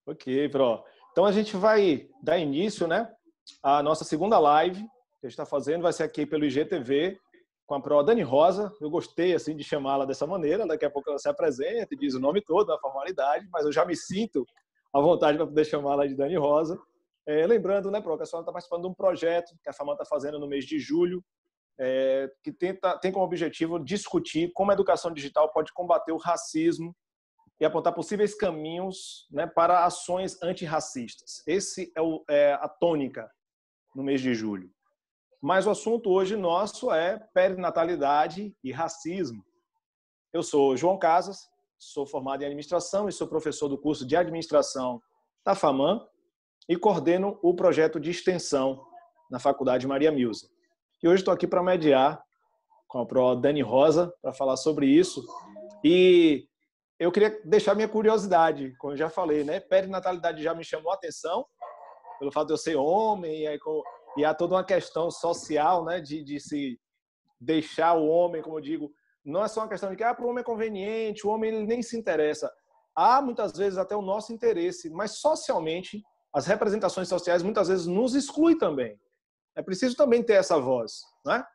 Ok, Pro. Então a gente vai dar início, né, à nossa segunda live que a gente está fazendo, vai ser aqui pelo IGTV, com a Pro Dani Rosa. Eu gostei assim de chamá-la dessa maneira, daqui a pouco ela se apresenta e diz o nome todo, na formalidade, mas eu já me sinto à vontade para poder chamá-la de Dani Rosa. Lembrando, né, Pro, que a senhora está participando de um projeto que a FAMAN está fazendo no mês de julho, que tem como objetivo discutir como a educação digital pode combater o racismo e apontar possíveis caminhos, né, para ações antirracistas. Esse é a tônica no mês de julho. Mas o assunto hoje nosso é perinatalidade e racismo. Eu sou João Casas, sou formado em administração e sou professor do curso de administração da FAMAN e coordeno o projeto de extensão na Faculdade Maria Milza. E hoje estou aqui para mediar com a Pro Dani Rosa para falar sobre isso. E eu queria deixar minha curiosidade, como eu já falei, né? Perinatalidade já me chamou a atenção, pelo fato de eu ser homem, e há toda uma questão social, né? De se deixar o homem, como eu digo, não é só uma questão de que para o homem é conveniente, o homem ele nem se interessa. Há muitas vezes até o nosso interesse, mas socialmente, as representações sociais muitas vezes nos excluem também. É preciso também ter essa voz, né?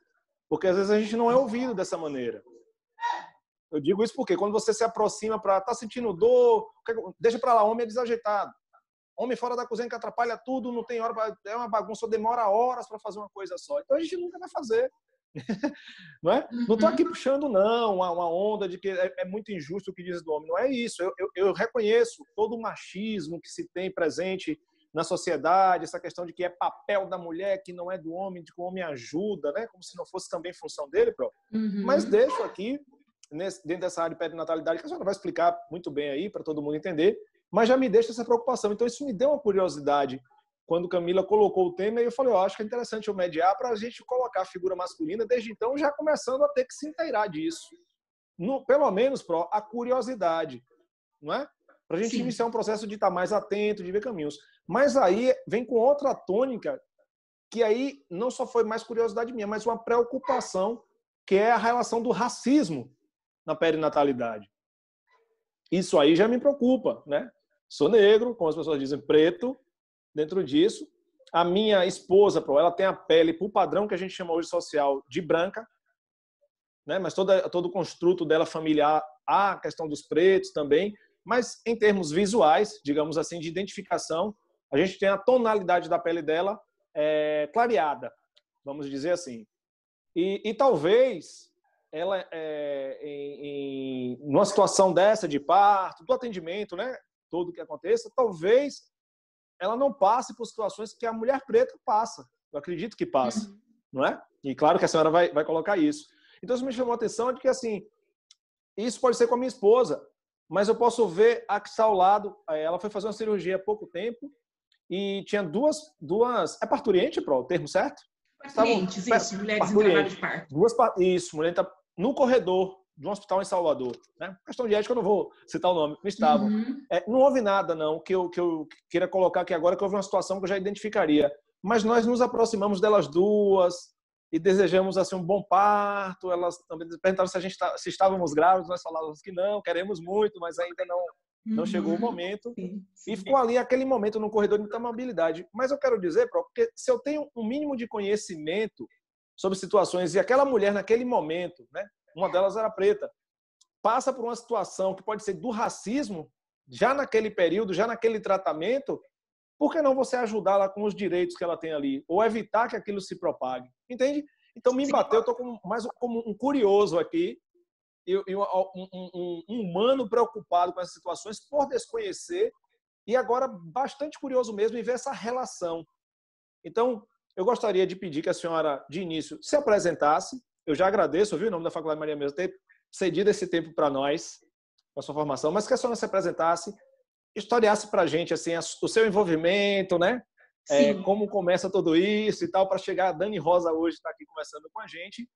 Porque às vezes a gente não é ouvido dessa maneira. Eu digo isso porque quando você se aproxima para estar sentindo dor, deixa para lá, homem é desajeitado. Homem fora da cozinha que atrapalha tudo, não tem hora, é uma bagunça, demora horas para fazer uma coisa só. Então a gente nunca vai fazer. Não é? Não estou aqui puxando, não, uma onda de que é muito injusto o que diz do homem. Não é isso. Eu reconheço todo o machismo que se tem presente na sociedade, essa questão de que é papel da mulher, que não é do homem, de que o homem ajuda, né? Como se não fosse também função dele próprio. Mas deixo aqui, dentro dessa área de perinatalidade, que a senhora vai explicar muito bem aí, para todo mundo entender, mas já me deixa essa preocupação. Então, isso me deu uma curiosidade quando Camila colocou o tema, e eu falei, acho que é interessante eu mediar para a gente colocar a figura masculina, desde então, já começando a ter que se inteirar disso. Pelo menos, a curiosidade, não é? Para a gente iniciar um processo de estar mais atento, de ver caminhos. Mas aí vem com outra tônica, que aí não só foi mais curiosidade minha, mas uma preocupação, que é a relação do racismo na perinatalidade. Isso aí já me preocupa, né? Sou negro, como as pessoas dizem, preto, dentro disso. A minha esposa, ela tem a pele, por padrão que a gente chama hoje social, de branca, né? Mas todo o construto dela familiar, há a questão dos pretos também, mas em termos visuais, digamos assim, de identificação, a gente tem a tonalidade da pele dela clareada, vamos dizer assim. E talvez ela, numa situação dessa de parto, do atendimento, né, todo que aconteça, talvez ela não passe por situações que a mulher preta passa. Eu acredito que passa, não é? E claro que a senhora vai colocar isso. Então, isso me chamou a atenção de que, assim, isso pode ser com a minha esposa, mas eu posso ver a que está ao lado. Ela foi fazer uma cirurgia há pouco tempo e tinha duas é parturiente, o termo certo? Parturientes, isso, mulheres em trabalho de parto. Isso, mulher está no corredor de um hospital em Salvador, né? Questão de ética, eu não vou citar o nome, mas estavam. Não houve nada, não, que eu queira colocar aqui agora, que houve uma situação que eu já identificaria. Mas nós nos aproximamos delas duas e desejamos assim um bom parto. Elas também perguntaram se estávamos grávidos, nós falávamos que não, queremos muito, mas ainda não chegou o momento. Sim. E ficou ali aquele momento no corredor de muita amabilidade. Mas eu quero dizer, porque se eu tenho um mínimo de conhecimento sobre situações e aquela mulher naquele momento, né, uma delas era preta, passa por uma situação que pode ser do racismo, já naquele período, já naquele tratamento, por que não você ajudá-la com os direitos que ela tem ali? Ou evitar que aquilo se propague? Entende? Então me bateu, eu estou mais como um curioso aqui, um humano preocupado com essas situações por desconhecer e agora bastante curioso mesmo em ver essa relação. Então, eu gostaria de pedir que a senhora, de início, se apresentasse. Eu já agradeço, viu, em nome da Faculdade Maria Milza, ter cedido esse tempo para nós, com a sua formação, mas que a senhora se apresentasse, historiasse para a gente assim, o seu envolvimento, né? Como começa tudo isso e tal, para chegar a Dani Rosa hoje estar aqui conversando com a gente.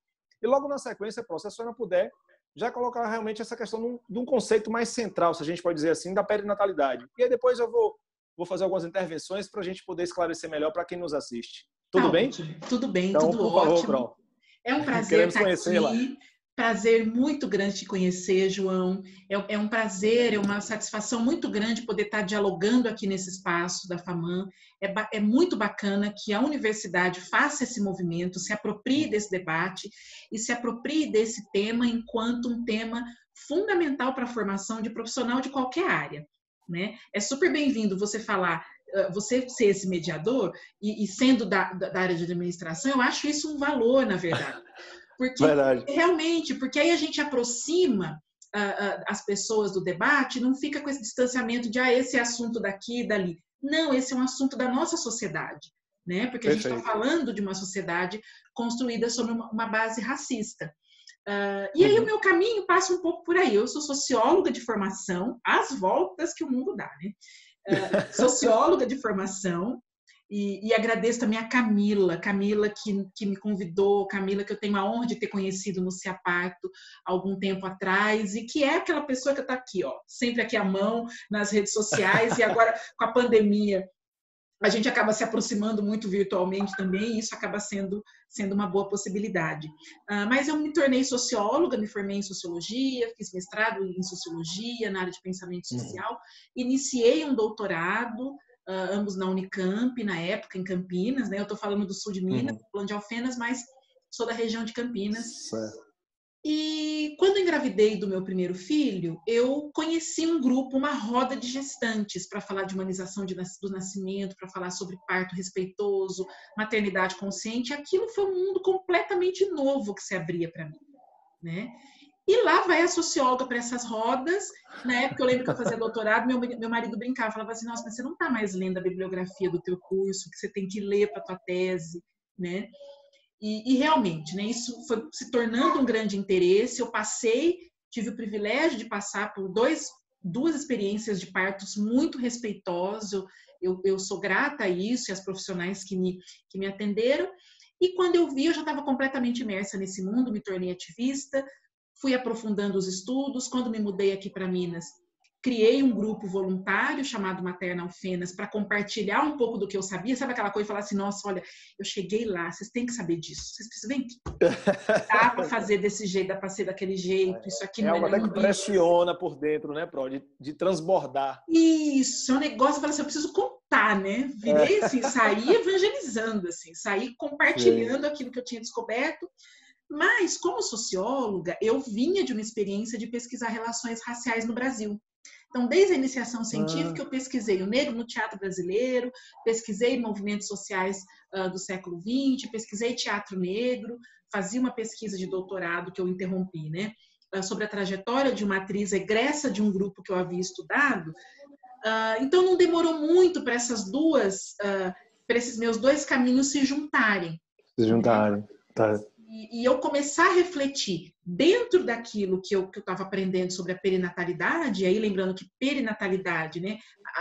E logo na sequência, se a senhora puder, já colocar realmente essa questão de um conceito mais central, se a gente pode dizer assim, da perinatalidade. E aí depois eu vou fazer algumas intervenções para a gente poder esclarecer melhor para quem nos assiste. Tudo bem? Tudo bem, então, tudo por favor, ótimo. Pro. É um prazer estar aqui. Prazer muito grande te conhecer, João. É um prazer, é uma satisfação muito grande poder estar dialogando aqui nesse espaço da FAMAN. É muito bacana que a universidade faça esse movimento, se aproprie desse debate e se aproprie desse tema enquanto um tema fundamental para a formação de profissional de qualquer área, né? É super bem-vindo você falar, você ser esse mediador e sendo da área de administração, eu acho isso um valor, na verdade. Porque Verdade. realmente, porque aí a gente aproxima as pessoas do debate, não fica com esse distanciamento de esse é assunto daqui e dali. Não, esse é um assunto da nossa sociedade, né? Porque a gente está falando de uma sociedade construída sobre uma base racista. E aí o meu caminho passa um pouco por aí. Eu sou socióloga de formação, às voltas que o mundo dá, né? Socióloga de formação. E agradeço também a Camila que me convidou, Camila que eu tenho a honra de ter conhecido no CEAPARTO algum tempo atrás, e que é aquela pessoa que está aqui, ó, sempre aqui à mão, nas redes sociais, e agora com a pandemia a gente acaba se aproximando muito virtualmente também, e isso acaba sendo uma boa possibilidade. Mas eu me tornei socióloga, me formei em sociologia, fiz mestrado em sociologia, na área de pensamento social, iniciei um doutorado, ambos na Unicamp, na época, em Campinas, né? Eu estou falando do sul de Minas, falando de Alfenas, mas sou da região de Campinas. Certo. E quando engravidei do meu primeiro filho, eu conheci um grupo, uma roda de gestantes, para falar de humanização do nascimento, para falar sobre parto respeitoso, maternidade consciente. Aquilo foi um mundo completamente novo que se abria para mim, né? E lá vai a socióloga para essas rodas. Na época, eu lembro que eu fazia doutorado, meu marido brincava, falava assim, nossa, mas você não está mais lendo a bibliografia do teu curso, que você tem que ler para a tua tese, né? E realmente, né, isso foi se tornando um grande interesse. Eu tive o privilégio de passar por duas experiências de partos muito respeitosos. Eu sou grata a isso e às profissionais que me atenderam. E quando eu vi, eu já estava completamente imersa nesse mundo, me tornei ativista, fui aprofundando os estudos. Quando me mudei aqui para Minas, criei um grupo voluntário chamado Materna Alfenas para compartilhar um pouco do que eu sabia. Sabe aquela coisa, falar assim, nossa, olha, eu cheguei lá, vocês têm que saber disso, vocês precisam vir aqui. Dá para fazer desse jeito, dá para ser daquele jeito, isso aqui não é algo até que pressiona por dentro, né, Pro? De transbordar. Isso, é um negócio, eu falo assim, eu preciso contar, né? Virei assim, saí evangelizando, assim, saí compartilhando aquilo que eu tinha descoberto. Mas, como socióloga, eu vinha de uma experiência de pesquisar relações raciais no Brasil. Então, desde a iniciação científica, eu pesquisei o negro no teatro brasileiro, pesquisei movimentos sociais do século XX, pesquisei teatro negro, fazia uma pesquisa de doutorado que eu interrompi, né? Sobre a trajetória de uma atriz egressa de um grupo que eu havia estudado. Então, não demorou muito para para esses meus dois caminhos se juntarem. Tá. E eu começar a refletir dentro daquilo que eu estava aprendendo sobre a perinatalidade, e aí lembrando que perinatalidade, né,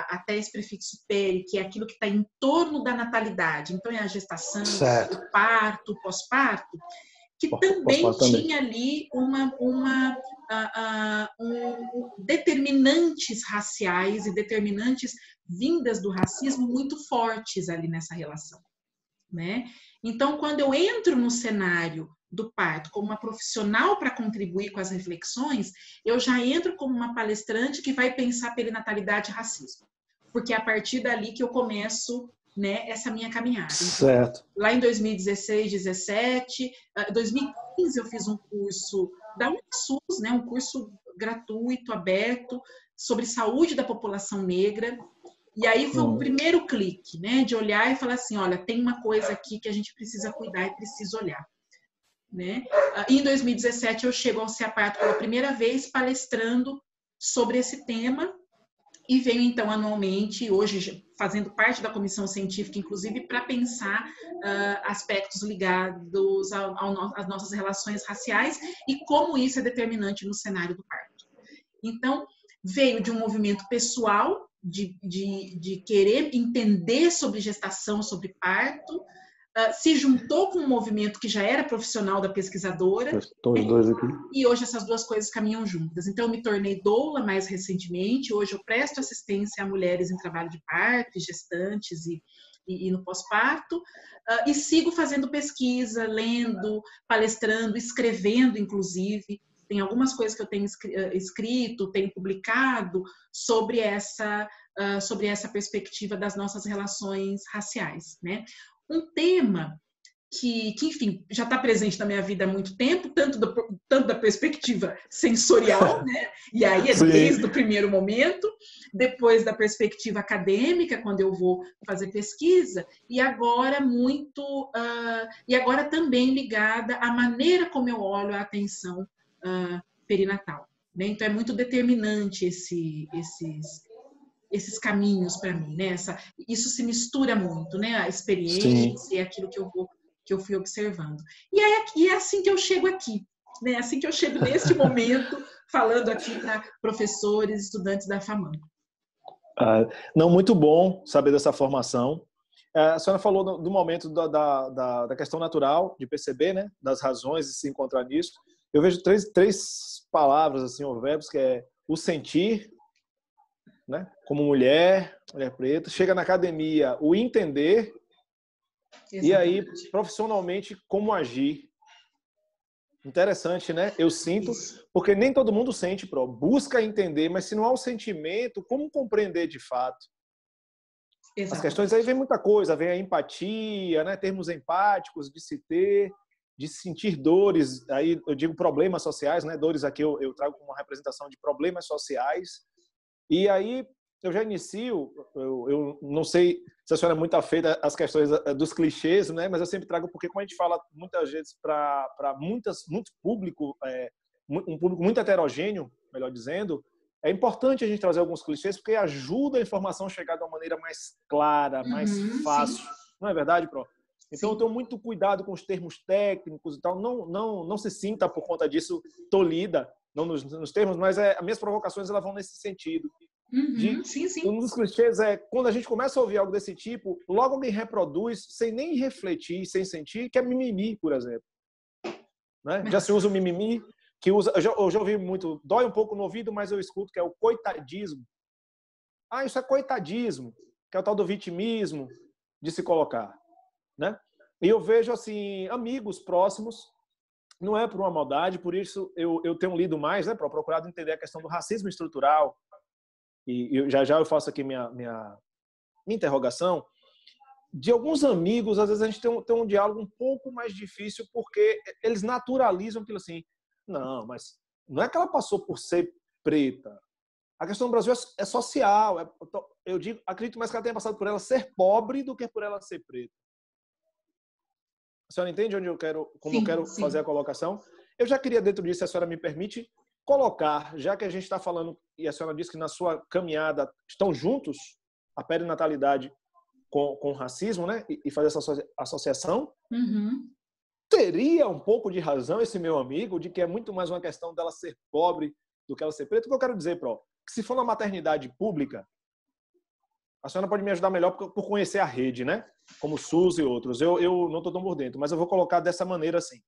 até esse prefixo peri, que é aquilo que está em torno da natalidade, então é a gestação, certo. o parto, o pós-parto, que também tinha ali determinantes raciais e determinantes vindas do racismo muito fortes ali nessa relação, né? Então, quando eu entro no cenário do parto como uma profissional para contribuir com as reflexões, eu já entro como uma palestrante que vai pensar perinatalidade e racismo, porque é a partir dali que eu começo, né, essa minha caminhada. Então, certo. Lá em 2016, 2017, 2015 eu fiz um curso da UniSUS, né, um curso gratuito, aberto, sobre saúde da população negra. E aí foi o primeiro clique, né, de olhar e falar assim, olha, tem uma coisa aqui que a gente precisa cuidar e precisa olhar, né? E em 2017 eu chego ao CEAPARTO pela primeira vez palestrando sobre esse tema e venho então anualmente, hoje fazendo parte da comissão científica, inclusive, para pensar aspectos ligados às nossas relações raciais e como isso é determinante no cenário do parto. Então, veio de um movimento pessoal, de querer entender sobre gestação, sobre parto, se juntou com um movimento que já era profissional da pesquisadora. Todos dois aqui. E hoje essas duas coisas caminham juntas. Então, eu me tornei doula mais recentemente. Hoje eu presto assistência a mulheres em trabalho de parto, gestantes e no pós-parto, e sigo fazendo pesquisa, lendo, palestrando, escrevendo, inclusive. Tem algumas coisas que eu tenho escrito, tenho publicado sobre essa perspectiva das nossas relações raciais, né? Um tema que enfim, já está presente na minha vida há muito tempo, tanto da perspectiva sensorial, né? E aí é desde o primeiro momento, depois da perspectiva acadêmica, quando eu vou fazer pesquisa, e agora também ligada à maneira como eu olho a atenção perinatal, né? Então é muito determinante esses caminhos para mim, né? Isso se mistura muito, né? A experiência e aquilo que eu fui observando. E é assim que eu chego aqui, né? Assim que eu chego neste momento, falando aqui para professores, estudantes da FAMAN. Não, muito bom saber dessa formação. A senhora falou do momento da questão natural, de perceber, né? Das razões de se encontrar nisso. Eu vejo três palavras, assim, ou verbos, que é o sentir, né? Como mulher preta, chega na academia, o entender. Exatamente. E aí, profissionalmente, como agir. Interessante, né? Eu sinto, porque nem todo mundo sente, busca entender, mas se não há o sentimento, como compreender de fato? Exatamente. As questões aí vem muita coisa, vem a empatia, né? Termos empáticos de se ter, de sentir dores, aí eu digo problemas sociais, né? Dores aqui eu trago como uma representação de problemas sociais. E aí eu já inicio, eu não sei se a senhora é muito afeita às questões dos clichês, né? Mas eu sempre trago, porque como a gente fala muitas vezes para muito público, um público muito heterogêneo, melhor dizendo, é importante a gente trazer alguns clichês, porque ajuda a informação a chegar de uma maneira mais clara, mais fácil. Sim. Não é verdade, Pro? Então, sim, eu tenho muito cuidado com os termos técnicos e tal. Não se sinta, por conta disso, tolhida, não nos termos, mas as minhas provocações elas vão nesse sentido. Sim. Um dos clichês é, quando a gente começa a ouvir algo desse tipo, logo alguém reproduz, sem nem refletir, sem sentir, que é mimimi, por exemplo. Né? Já se usa o mimimi, eu já ouvi muito, dói um pouco no ouvido, mas eu escuto, que é o coitadismo. Isso é coitadismo, que é o tal do vitimismo de se colocar. Né? E eu vejo, assim, amigos próximos, não é por uma maldade, por isso eu tenho lido mais, né, procurado entender a questão do racismo estrutural, e já eu faço aqui minha interrogação, de alguns amigos, às vezes a gente tem um diálogo um pouco mais difícil, porque eles naturalizam aquilo assim, não, mas não é que ela passou por ser preta, a questão do Brasil é social, eu acredito mais que ela tenha passado por ela ser pobre do que por ela ser preta. A senhora entende onde eu quero fazer a colocação? Eu já queria, dentro disso, se a senhora me permite, colocar, já que a gente está falando, e a senhora disse que na sua caminhada estão juntos, a perinatalidade com o racismo, né? E fazer essa associação, teria um pouco de razão esse meu amigo, de que é muito mais uma questão dela ser pobre do que ela ser preta. O que eu quero dizer, que se for na maternidade pública, a senhora pode me ajudar melhor por conhecer a rede, né? Como o SUS e outros. Eu não estou tão por dentro, mas eu vou colocar dessa maneira assim.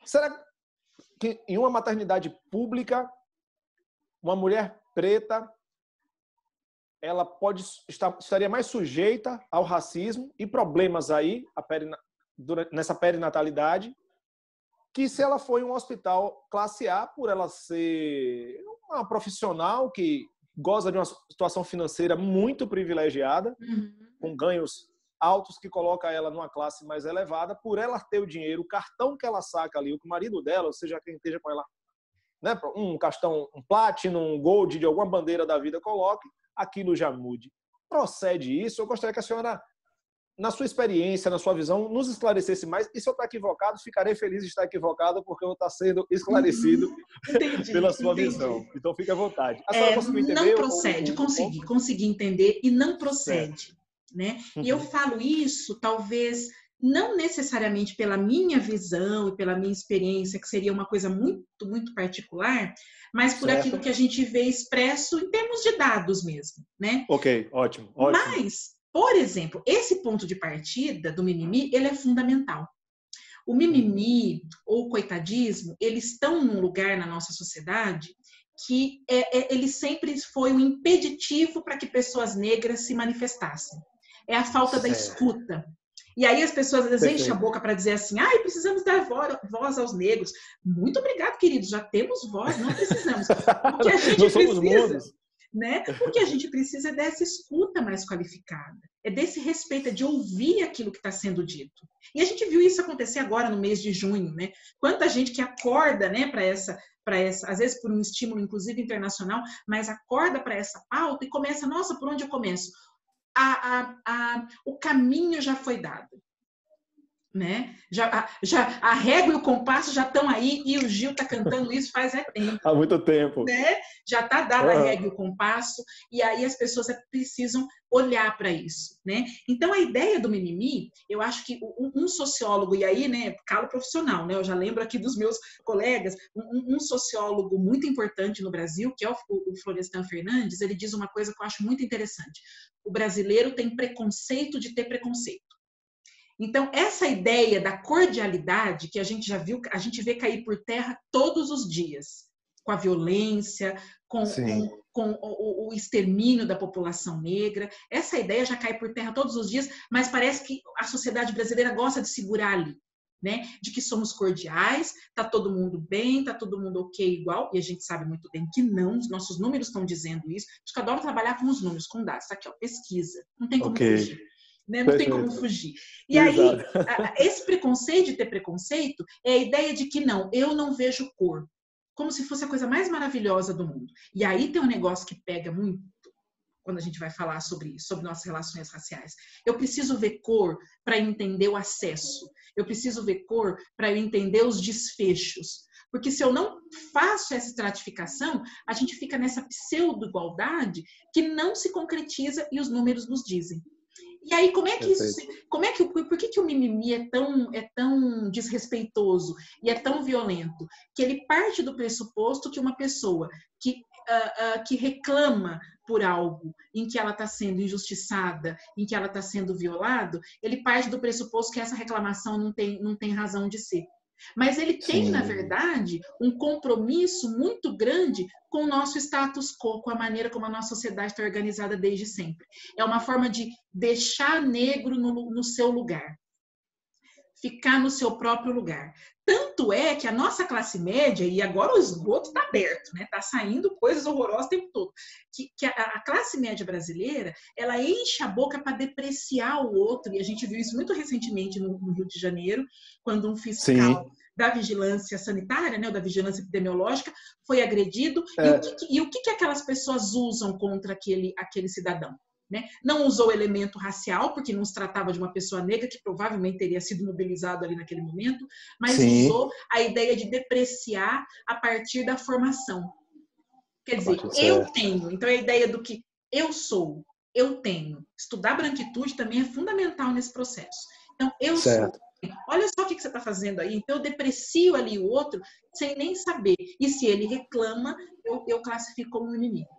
Será que em uma maternidade pública, uma mulher preta, ela estaria mais sujeita ao racismo e problemas aí nessa perinatalidade, que se ela for em um hospital classe A, por ela ser uma profissional que goza de uma situação financeira muito privilegiada, com ganhos altos, que coloca ela numa classe mais elevada, por ela ter o dinheiro, o cartão que ela saca ali, o que o marido dela, ou seja, quem esteja com ela, né, um cartão, um Platinum, um Gold, de alguma bandeira da vida, coloque, aquilo já mude. Procede isso? Eu gostaria que a senhora, na sua experiência, na sua visão, nos esclarecesse mais. E se eu estar equivocado, ficarei feliz de estar equivocado, porque eu vou estar sendo esclarecido pela sua visão. Então, fique à vontade. A senhora conseguiu entender? Não procede. Consegui entender e não procede. Né? E eu falo isso, talvez, não necessariamente pela minha visão e pela minha experiência, que seria uma coisa muito, muito particular, mas por aquilo que a gente vê expresso em termos de dados mesmo. Né? Ok, ótimo. Mas, por exemplo, esse ponto de partida do mimimi, ele é fundamental. O mimimi ou o coitadismo, eles estão num lugar na nossa sociedade que ele sempre foi um impeditivo para que pessoas negras se manifestassem. é a falta da escuta. E aí as pessoas às vezes enchem a boca para dizer assim, precisamos dar voz aos negros. Muito obrigado, queridos, já temos voz, não precisamos. O que a gente não somos precisa, mudos. né? O que a gente precisa é dessa escuta mais qualificada, é desse respeito, é de ouvir aquilo que está sendo dito. E a gente viu isso acontecer agora no mês de junho, né? Quanta gente que acorda, né, para essa, às vezes por um estímulo, inclusive internacional, mas acorda para essa pauta e começa, nossa, por onde eu começo? O caminho já foi dado. Né? A régua e o compasso já estão aí e o Gil está cantando isso faz tempo. Há muito tempo. Né? Já está dada a régua e o compasso e aí as pessoas precisam olhar para isso. Né? Então, a ideia do mimimi, eu acho que um sociólogo, e aí, né, calo profissional, né? Eu já lembro aqui dos meus colegas, um sociólogo muito importante no Brasil, que é o Florestan Fernandes, ele diz uma coisa que eu acho muito interessante. O brasileiro tem preconceito de ter preconceito. Então, essa ideia da cordialidade que a gente já viu, a gente vê cair por terra todos os dias, com a violência, com o extermínio da população negra, essa ideia já cai por terra todos os dias, mas parece que a sociedade brasileira gosta de segurar ali, né? De que somos cordiais, tá todo mundo bem, tá todo mundo ok, igual, e a gente sabe muito bem que não, os nossos números estão dizendo isso, acho que eu adoro trabalhar com os números, com dados, tá aqui, ó, pesquisa, não tem como fugir. Né? Não tem como fugir. E aí, esse preconceito de ter preconceito é a ideia de que não, eu não vejo cor. Como se fosse a coisa mais maravilhosa do mundo. E aí tem um negócio que pega muito quando a gente vai falar sobre isso, sobre nossas relações raciais. Eu preciso ver cor para entender o acesso. Eu preciso ver cor para eu entender os desfechos. Porque se eu não faço essa estratificação, a gente fica nessa pseudo-igualdade que não se concretiza e os números nos dizem. E aí, por que o mimimi é tão desrespeitoso e é tão violento? Que ele parte do pressuposto que uma pessoa que reclama por algo em que ela está sendo injustiçada, em que ela está sendo violada, ele parte do pressuposto que essa reclamação não tem razão de ser. Mas ele tem, na verdade, um compromisso muito grande com o nosso status quo, com a maneira como a nossa sociedade está organizada desde sempre. É uma forma de deixar negro no seu lugar, ficar no seu próprio lugar. Tanto é que a nossa classe média, e agora o esgoto está aberto, né? Está saindo coisas horrorosas o tempo todo, que a classe média brasileira, ela enche a boca para depreciar o outro, e a gente viu isso muito recentemente no Rio de Janeiro, quando um fiscal da vigilância sanitária, né, ou da vigilância epidemiológica, foi agredido, e o que aquelas pessoas usam contra aquele cidadão? Né? Não usou elemento racial, porque não se tratava de uma pessoa negra que provavelmente teria sido mobilizado ali naquele momento, mas usou a ideia de depreciar a partir da formação. Quer dizer, eu tenho. Então, é a ideia do que eu sou, eu tenho. Estudar branquitude também é fundamental nesse processo. Então, eu sou. Olha só o que você está fazendo aí. Então, eu deprecio ali o outro sem nem saber. E se ele reclama, eu classifico como inimigo.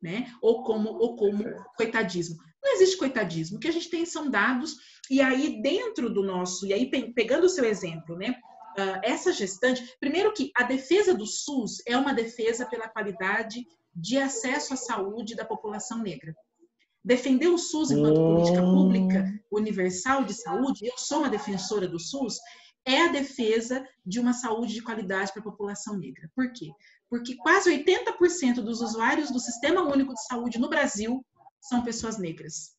Né? Ou como coitadismo. Não existe coitadismo. O que a gente tem são dados, e aí dentro do nosso, e aí pegando o seu exemplo, né? Essa gestante, primeiro que a defesa do SUS é uma defesa pela qualidade de acesso à saúde da população negra. Defender o SUS enquanto política pública universal de saúde, eu sou uma defensora do SUS, é a defesa de uma saúde de qualidade para a população negra. Por quê? Porque quase 80% dos usuários do Sistema Único de Saúde no Brasil são pessoas negras.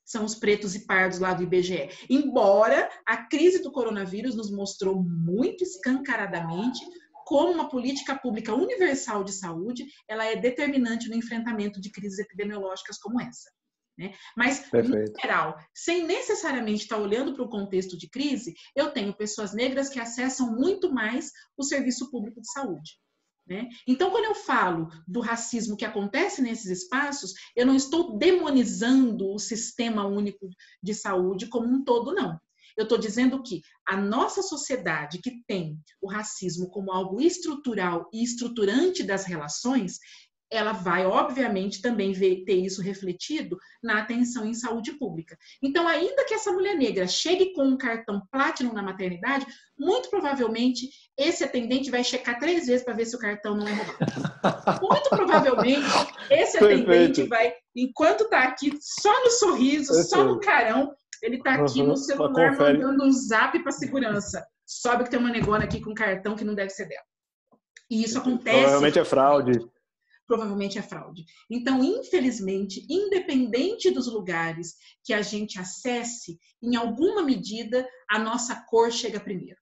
São os pretos e pardos lá do IBGE. Embora a crise do coronavírus nos mostrou muito escancaradamente como uma política pública universal de saúde, ela é determinante no enfrentamento de crises epidemiológicas como essa. Né? Mas, no geral, sem necessariamente estar olhando para o contexto de crise, eu tenho pessoas negras que acessam muito mais o serviço público de saúde. Né? Então, quando eu falo do racismo que acontece nesses espaços, eu não estou demonizando o sistema único de saúde como um todo, não. Eu estou dizendo que a nossa sociedade que tem o racismo como algo estrutural e estruturante das relações, ela vai, obviamente, também ter isso refletido na atenção em saúde pública. Então, ainda que essa mulher negra chegue com um cartão Platinum na maternidade, muito provavelmente esse atendente vai checar 3 vezes para ver se o cartão não é roubado. Muito provavelmente esse atendente vai, enquanto está aqui só no sorriso, só no carão, ele está aqui no celular mandando um zap para a segurança. Sobe que tem uma negona aqui com cartão que não deve ser dela. E isso acontece. Provavelmente é fraude. Provavelmente é fraude. Então, infelizmente, independente dos lugares que a gente acesse, em alguma medida, a nossa cor chega primeiro.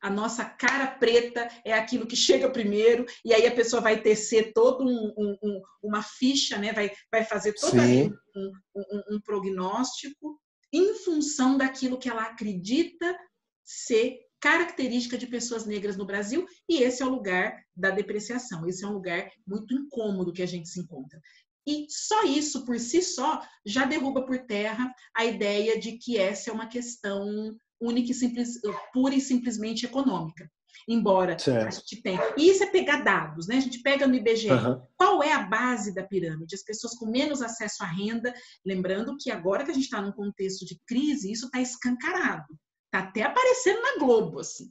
A nossa cara preta é aquilo que chega primeiro, e aí a pessoa vai tecer todo uma ficha, né? vai fazer todo um prognóstico em função daquilo que ela acredita ser característica de pessoas negras no Brasil, e esse é o lugar da depreciação, esse é um lugar muito incômodo que a gente se encontra. E só isso, por si só, já derruba por terra a ideia de que essa é uma questão única e simples, pura e simplesmente econômica. Embora a gente tenha... E isso é pegar dados, né? A gente pega no IBGE. Qual é a base da pirâmide? As pessoas com menos acesso à renda, lembrando que agora que a gente está num contexto de crise, isso está escancarado. Tá até aparecendo na Globo, assim,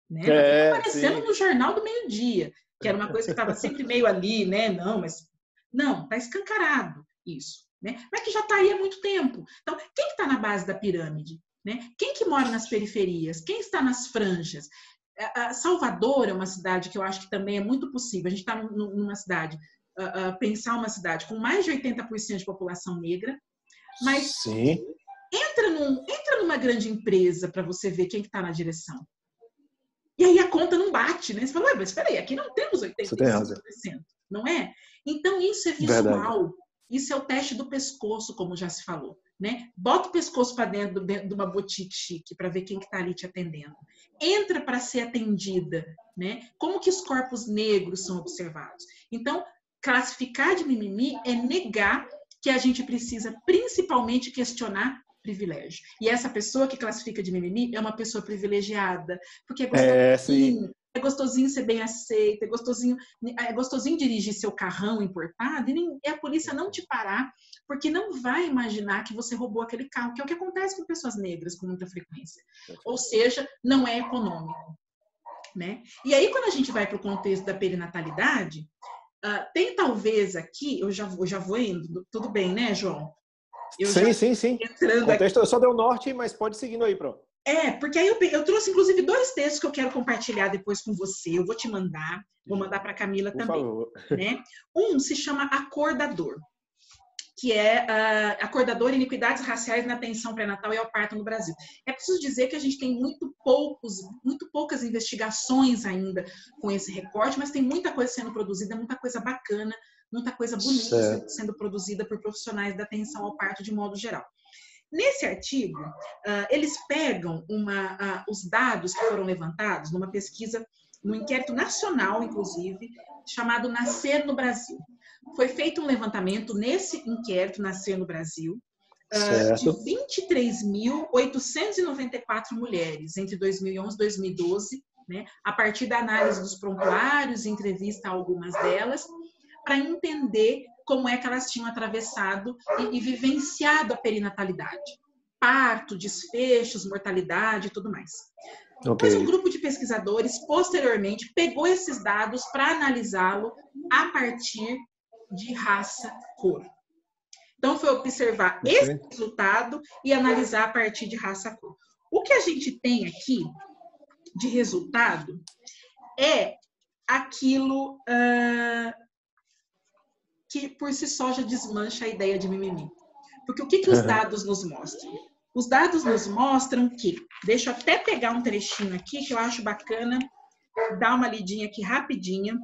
né? Tá até aparecendo no Jornal do Meio-Dia, que era uma coisa que estava sempre meio ali, né? Não, tá escancarado isso, né? Mas que já está aí há muito tempo. Então, quem está na base da pirâmide, né? Quem que mora nas periferias? Quem está nas franjas? Salvador é uma cidade que eu acho que também é muito possível. A gente está numa cidade, pensar uma cidade com mais de 80% de população negra, mas entra numa grande empresa para você ver quem está na direção. E aí a conta não bate, né? Você fala, mas espera aí, aqui não temos 85%, não é? Então isso é visual. Verdade. Isso é o teste do pescoço, como já se falou, né? Bota o pescoço para dentro de uma boutique chique para ver quem que está ali te atendendo. Entra para ser atendida, né? Como que os corpos negros são observados? Então, classificar de mimimi é negar que a gente precisa principalmente questionar privilégio. E essa pessoa que classifica de mimimi é uma pessoa privilegiada, porque é gostosinho ser bem aceito, é gostosinho dirigir seu carrão importado e a polícia não te parar, porque não vai imaginar que você roubou aquele carro, que é o que acontece com pessoas negras com muita frequência. Ou seja, não é econômico, né? E aí, quando a gente vai para o contexto da perinatalidade, tem talvez aqui, eu já vou indo, tudo bem, né, João? Sim. O contexto eu só dei o norte, mas pode ir seguindo aí, pronto. Porque aí eu trouxe, inclusive, 2 textos que eu quero compartilhar depois com você. Eu vou te mandar, vou mandar para a Camila também. Por favor. Né? Um se chama Acordador, que é Acordador, Iniquidades Raciais na Atenção Pré-Natal e ao Parto no Brasil. É preciso dizer que a gente tem muito poucas investigações ainda com esse recorte, mas tem muita coisa sendo produzida, muita coisa bacana, muita coisa bonita sendo produzida por profissionais da atenção ao parto de modo geral. Nesse artigo, eles pegam os dados que foram levantados numa pesquisa, num inquérito nacional, inclusive, chamado Nascer no Brasil. Foi feito um levantamento nesse inquérito Nascer no Brasil de 23.894 mulheres entre 2011 e 2012, né, a partir da análise dos prontuários, entrevista a algumas delas, para entender como é que elas tinham atravessado e vivenciado a perinatalidade. Parto, desfechos, mortalidade e tudo mais. Depois, um grupo de pesquisadores, posteriormente, pegou esses dados para analisá-lo a partir de raça, cor. Então, foi observar esse resultado e analisar a partir de raça, cor. O que a gente tem aqui de resultado é aquilo que por si só já desmancha a ideia de mimimi. Porque o que os dados nos mostram? Os dados nos mostram que, deixa eu até pegar um trechinho aqui que eu acho bacana, dar uma lidinha aqui rapidinho,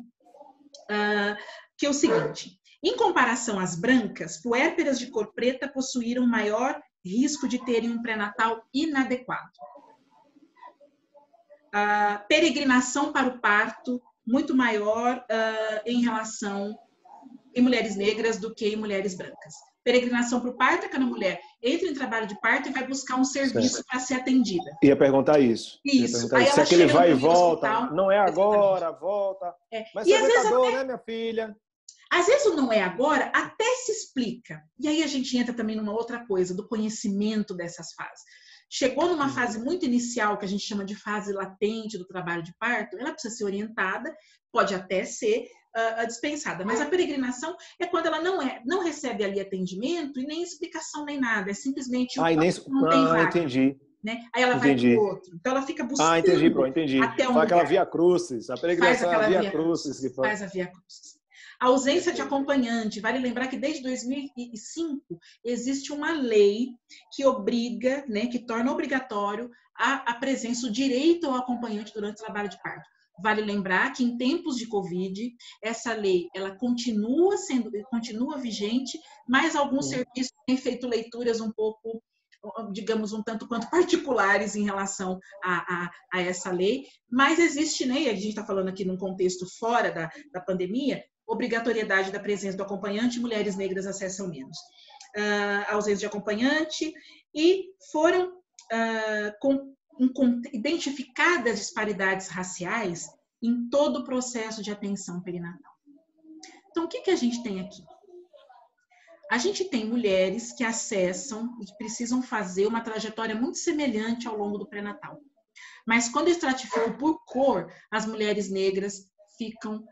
que é o seguinte: em comparação às brancas, puérperas de cor preta possuíram maior risco de terem um pré-natal inadequado. Peregrinação para o parto muito maior em relação em mulheres negras do que em mulheres brancas. Peregrinação para o parto é quando a mulher entra em trabalho de parto e vai buscar um serviço para ser atendida. Ia perguntar isso. Aí se aquele vai e volta, hospital, não é agora, volta. Mas e você aguentador, né, minha filha? Às vezes o não é agora até se explica. E aí a gente entra também numa outra coisa, do conhecimento dessas fases. Chegou numa fase muito inicial, que a gente chama de fase latente do trabalho de parto, ela precisa ser orientada, pode até ser dispensada. Mas a peregrinação é quando ela não recebe ali atendimento e nem explicação nem nada. É simplesmente Ah, não tem vaga. Entendi. Né? Aí ela vai para o outro. Então ela fica buscando entendi. até um Faz aquela lugar. via crucis. A peregrinação é a via crucis. crucis. Faz a via crucis. A ausência de acompanhante. Vale lembrar que desde 2005 existe uma lei que obriga, né, que torna obrigatório a presença, o direito ao acompanhante durante o trabalho de parto. Vale lembrar que em tempos de Covid, essa lei ela continua vigente, mas alguns serviços têm feito leituras um pouco, digamos, um tanto quanto particulares em relação a essa lei, mas existe, né, e a gente está falando aqui num contexto fora da pandemia, obrigatoriedade da presença do acompanhante, mulheres negras acessam menos. A ausência de acompanhante, e foram identificadas disparidades raciais em todo o processo de atenção perinatal. Então, o que a gente tem aqui? A gente tem mulheres que acessam e que precisam fazer uma trajetória muito semelhante ao longo do pré-natal. Mas quando eu estratifico por cor, as mulheres negras ficam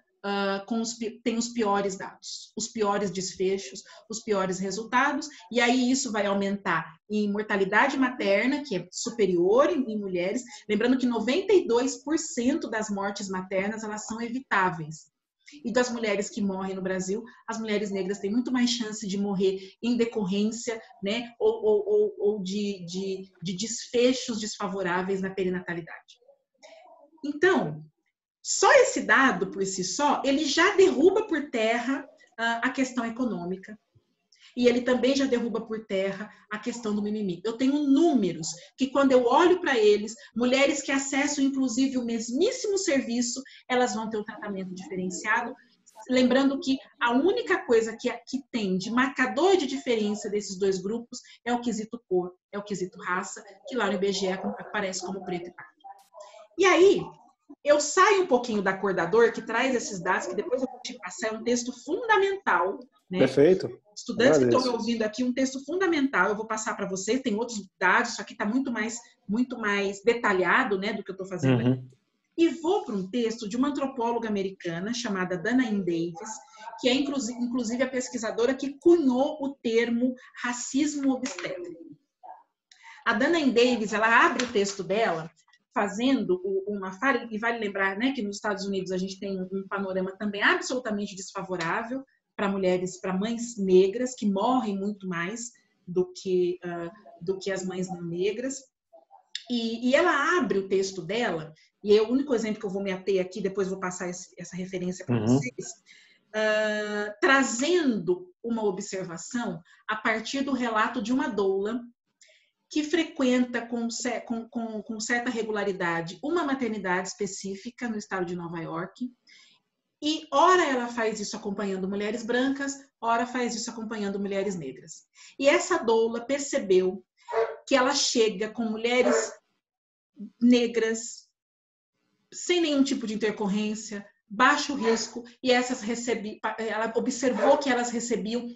têm os piores dados, os piores desfechos, os piores resultados, e aí isso vai aumentar em mortalidade materna, que é superior em mulheres, lembrando que 92% das mortes maternas elas são evitáveis. E das mulheres que morrem no Brasil, as mulheres negras têm muito mais chance de morrer em decorrência, né, ou de desfechos desfavoráveis na perinatalidade. Então, só esse dado, por si só, ele já derruba por terra a questão econômica. E ele também já derruba por terra a questão do mimimi. Eu tenho números que, quando eu olho para eles, mulheres que acessam, inclusive, o mesmíssimo serviço, elas vão ter um tratamento diferenciado. Lembrando que a única coisa que tem de marcador de diferença desses dois grupos é o quesito cor, é o quesito raça, que lá no IBGE aparece como preto e pardo. E aí, eu saio um pouquinho da cor da dor, que traz esses dados, que depois eu vou te passar, é um texto fundamental, né? Perfeito. Estudantes que estão me ouvindo aqui, um texto fundamental, eu vou passar para vocês, tem outros dados, isso aqui está muito mais detalhado, né, do que eu estou fazendo aqui. E vou para um texto de uma antropóloga americana chamada Danae Davis, que é inclusive a pesquisadora que cunhou o termo racismo obstétrico. A Danae Davis, ela abre o texto dela fazendo uma fala, e vale lembrar, né, que nos Estados Unidos a gente tem um panorama também absolutamente desfavorável para mulheres, para mães negras, que morrem muito mais do que as mães não negras. E ela abre o texto dela, e é o único exemplo que eu vou me ater aqui, depois vou passar essa referência para vocês, trazendo uma observação a partir do relato de uma doula que frequenta com certa regularidade uma maternidade específica no estado de Nova York, e ora ela faz isso acompanhando mulheres brancas, ora faz isso acompanhando mulheres negras. E essa doula percebeu que ela chega com mulheres negras, sem nenhum tipo de intercorrência, baixo risco, e ela observou que elas recebiam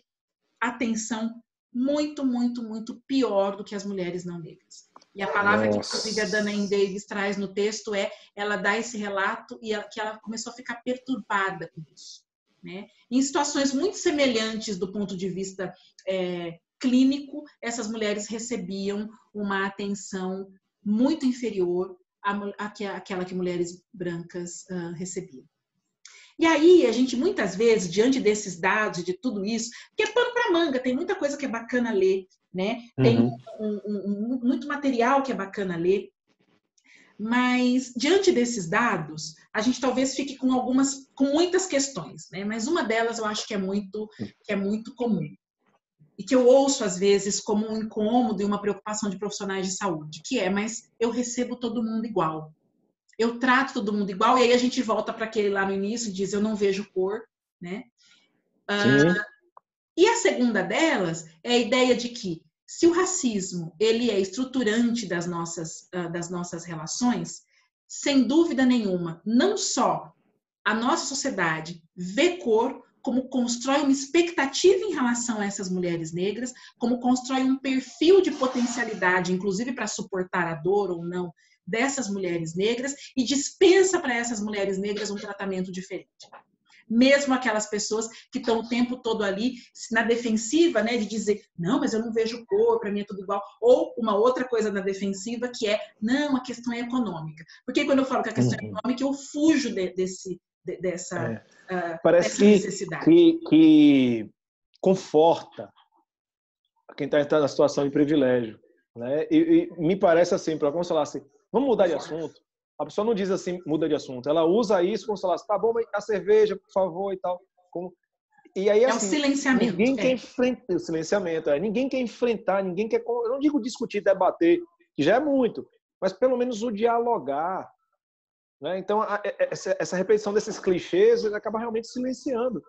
atenção muito, muito, muito pior do que as mulheres não negras. E a palavra que inclusive a Danae Davis traz no texto ela dá esse relato e que ela começou a ficar perturbada com isso, né? Em situações muito semelhantes do ponto de vista clínico, essas mulheres recebiam uma atenção muito inferior àquela que mulheres brancas recebiam. E aí, a gente, muitas vezes, diante desses dados, de tudo isso, que é pano para manga, tem muita coisa que é bacana ler, né? Tem muito material que é bacana ler, mas, diante desses dados, a gente talvez fique com muitas questões, né? Mas uma delas eu acho que é muito comum, e que eu ouço, às vezes, como um incômodo e uma preocupação de profissionais de saúde, que mas eu recebo todo mundo igual. Eu trato todo mundo igual, e aí a gente volta para aquele lá no início e diz, eu não vejo cor, né? E a segunda delas é a ideia de que, se o racismo ele é estruturante das nossas relações, sem dúvida nenhuma, não só a nossa sociedade vê cor, como constrói uma expectativa em relação a essas mulheres negras, como constrói um perfil de potencialidade, inclusive para suportar a dor ou não dessas mulheres negras, e dispensa para essas mulheres negras um tratamento diferente. Mesmo aquelas pessoas que estão o tempo todo ali na defensiva, né, de dizer, não, mas eu não vejo cor, para mim é tudo igual. Ou uma outra coisa na defensiva que é, não, a questão é econômica. Porque quando eu falo que a questão é econômica, eu fujo dessa Parece necessidade. que conforta quem está na situação de privilégio, né? E me parece assim, para vamos falar assim, vamos mudar de assunto. A pessoa não diz assim, muda de assunto. Ela usa isso como se falasse, tá bom, a cerveja, por favor, e tal. E aí, assim, é o silenciamento. Ninguém quer enfrentar o silenciamento. Ninguém quer enfrentar, ninguém quer... Eu não digo discutir, debater, que já é muito, mas pelo menos o dialogar. Né? Então, essa repetição desses clichês acaba realmente silenciando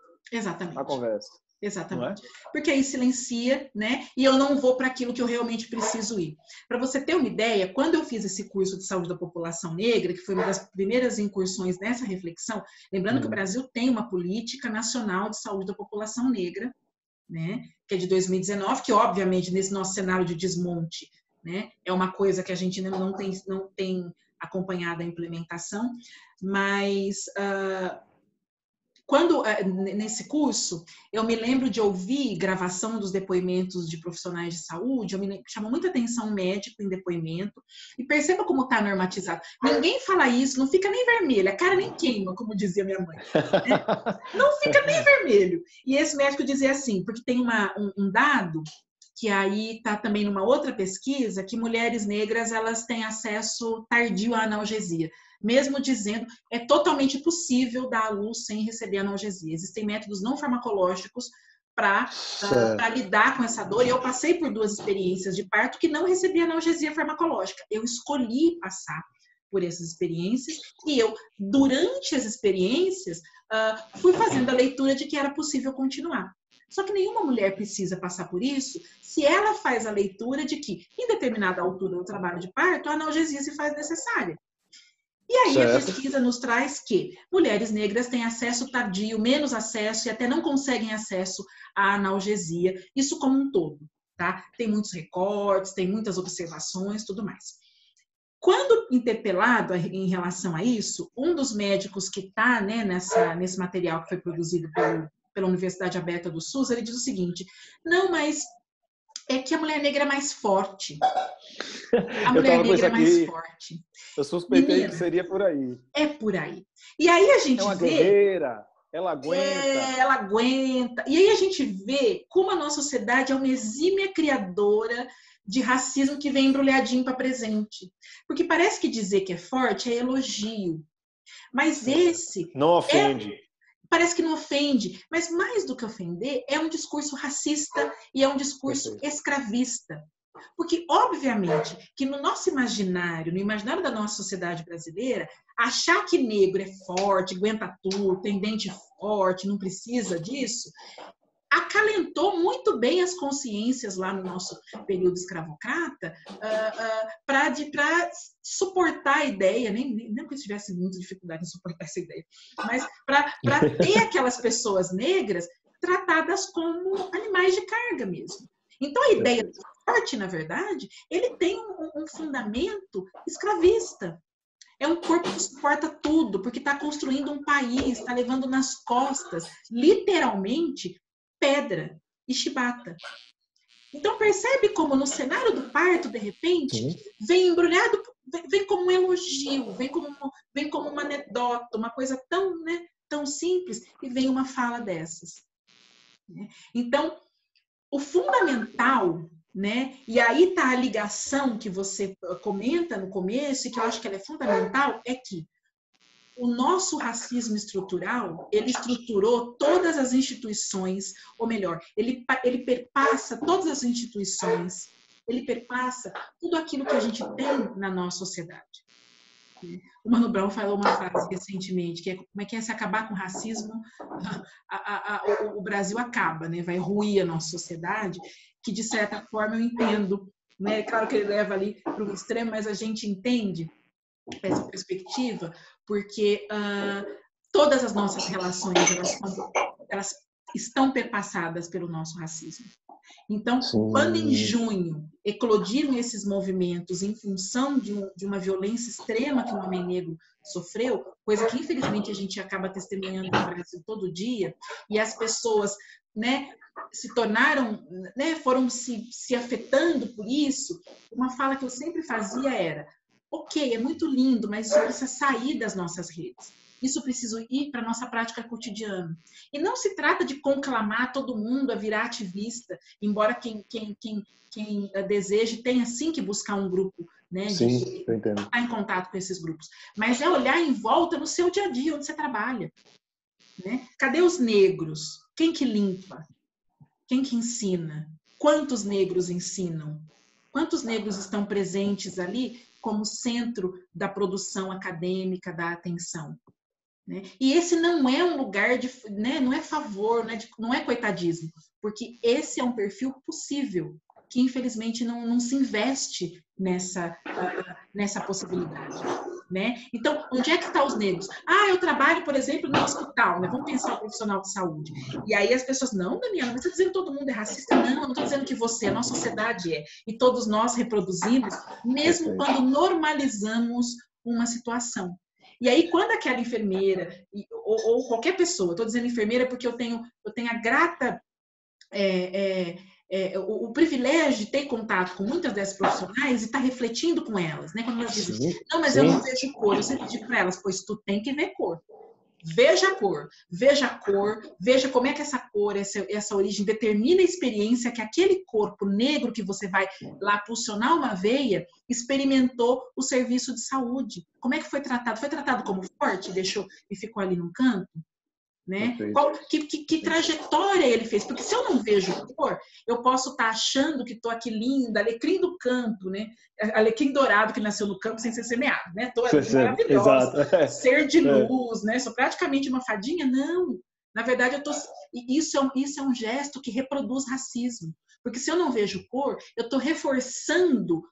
a conversa. Exatamente. Porque aí silencia, né? E eu não vou para aquilo que eu realmente preciso ir. Para você ter uma ideia, quando eu fiz esse curso de saúde da população negra, que foi uma das primeiras incursões nessa reflexão, lembrando que o Brasil tem uma política nacional de saúde da população negra, né? Que é de 2019, que obviamente nesse nosso cenário de desmonte, né? É uma coisa que a gente não tem acompanhado a implementação, mas quando nesse curso eu me lembro de ouvir gravação dos depoimentos de profissionais de saúde, chamou muita atenção um médico em depoimento, e perceba como está normatizado. Ninguém fala isso, não fica nem vermelho, a cara nem queima, como dizia minha mãe. Né? Não fica nem vermelho. E esse médico dizia assim, porque tem um dado que aí está também numa outra pesquisa, que mulheres negras elas têm acesso tardio à analgesia. Mesmo dizendo, é totalmente possível dar à luz sem receber analgesia. Existem métodos não farmacológicos para lidar com essa dor. E eu passei por 2 experiências de parto que não recebi analgesia farmacológica. Eu escolhi passar por essas experiências e eu, durante as experiências, fui fazendo a leitura de que era possível continuar. Só que nenhuma mulher precisa passar por isso se ela faz a leitura de que, em determinada altura do trabalho de parto, a analgesia se faz necessária. E aí a pesquisa nos traz que mulheres negras têm acesso tardio, menos acesso e até não conseguem acesso à analgesia, isso como um todo, tá? Tem muitos recortes, tem muitas observações, tudo mais. Quando interpelado em relação a isso, um dos médicos que está, né, nesse material que foi produzido pela Universidade Aberta do SUS, ele diz o seguinte, não, mas é que a mulher negra é mais forte. A mulher negra é mais forte. Eu suspeitei Menina, que seria por aí. É por aí. E aí a gente uma guerreira, ela aguenta. Ela aguenta. E aí a gente vê como a nossa sociedade é uma exímia criadora de racismo que vem embrulhadinho para presente. Porque parece que dizer que é forte é elogio. Mas esse... Não ofende. Parece que não ofende. Mas mais do que ofender, é um discurso racista e é um discurso escravista. Porque, obviamente, que no nosso imaginário, no imaginário da nossa sociedade brasileira, achar que negro é forte, aguenta tudo, tem dente forte, não precisa disso, acalentou muito bem as consciências lá no nosso período escravocrata para suportar a ideia, nem que eu tivesse muita dificuldade em suportar essa ideia, mas para ter aquelas pessoas negras tratadas como animais de carga mesmo. Então, a ideia do forte, na verdade, ele tem um fundamento escravista. É um corpo que suporta tudo, porque está construindo um país, está levando nas costas, literalmente, pedra e chibata. Então, percebe como no cenário do parto, de repente, vem embrulhado, vem como um elogio, vem como uma anedota, uma coisa tão simples, e vem uma fala dessas. Então, o fundamental, né? E aí está a ligação que você comenta no começo, e que eu acho que ela é fundamental, é que o nosso racismo estrutural, ele estruturou todas as instituições, ou melhor, ele perpassa todas as instituições, ele perpassa tudo aquilo que a gente tem na nossa sociedade. O Mano Brown falou uma frase recentemente, que é como é que é se acabar com o racismo, o Brasil acaba, né? Vai ruir a nossa sociedade, que de certa forma eu entendo, né? Claro que ele leva ali para o extremo, mas a gente entende essa perspectiva, porque todas as nossas relações, elas estão perpassadas pelo nosso racismo. Então, quando em junho eclodiram esses movimentos em função de uma violência extrema que o homem negro sofreu, coisa que infelizmente a gente acaba testemunhando no Brasil todo dia, e as pessoas, né, se tornaram, né, foram se afetando por isso, uma fala que eu sempre fazia era: ok, é muito lindo, mas isso precisa sair das nossas redes. Isso precisa ir para a nossa prática cotidiana. E não se trata de conclamar todo mundo a virar ativista, embora quem deseje tenha sim que buscar um grupo, né, de estar em contato com esses grupos. Mas é olhar em volta no seu dia a dia, onde você trabalha. Né? Cadê os negros? Quem que limpa? Quem que ensina? Quantos negros ensinam? Quantos negros estão presentes ali como centro da produção acadêmica, da atenção? Né? E esse não é um lugar de, né, não é favor, né, não é coitadismo, porque esse é um perfil possível, que infelizmente não se investe nessa possibilidade. Né? Então, onde é que estão os negros? Ah, eu trabalho, por exemplo, no hospital, né? Vamos pensar o profissional de saúde. E aí as pessoas, não, Daniela, mas você está dizendo que todo mundo é racista? Não, eu não estou dizendo que você, a nossa sociedade é. E todos nós reproduzimos, mesmo quando normalizamos uma situação. E aí, quando aquela enfermeira, ou qualquer pessoa, estou dizendo enfermeira porque eu tenho a grata... o privilégio de ter contato com muitas dessas profissionais e estar refletindo com elas, né? Quando elas dizem, não, mas eu não vejo cor, eu sempre digo para elas, pois tu tem que ver cor. Veja a cor, veja como é que essa cor, essa origem determina a experiência que aquele corpo negro que você vai lá pulsionar uma veia experimentou o serviço de saúde. Como é que foi tratado? Foi tratado como forte e ficou ali num canto? Né? Que trajetória ele fez? Porque se eu não vejo cor, eu posso estar achando que estou aqui linda, alecrim do campo, né? Alecrim dourado que nasceu no campo sem ser semeado, né? Estou maravilhosa, ser de luz, né? Sou praticamente uma fadinha? Não. Na verdade, isso é um gesto que reproduz racismo. Porque se eu não vejo cor, eu estou reforçando,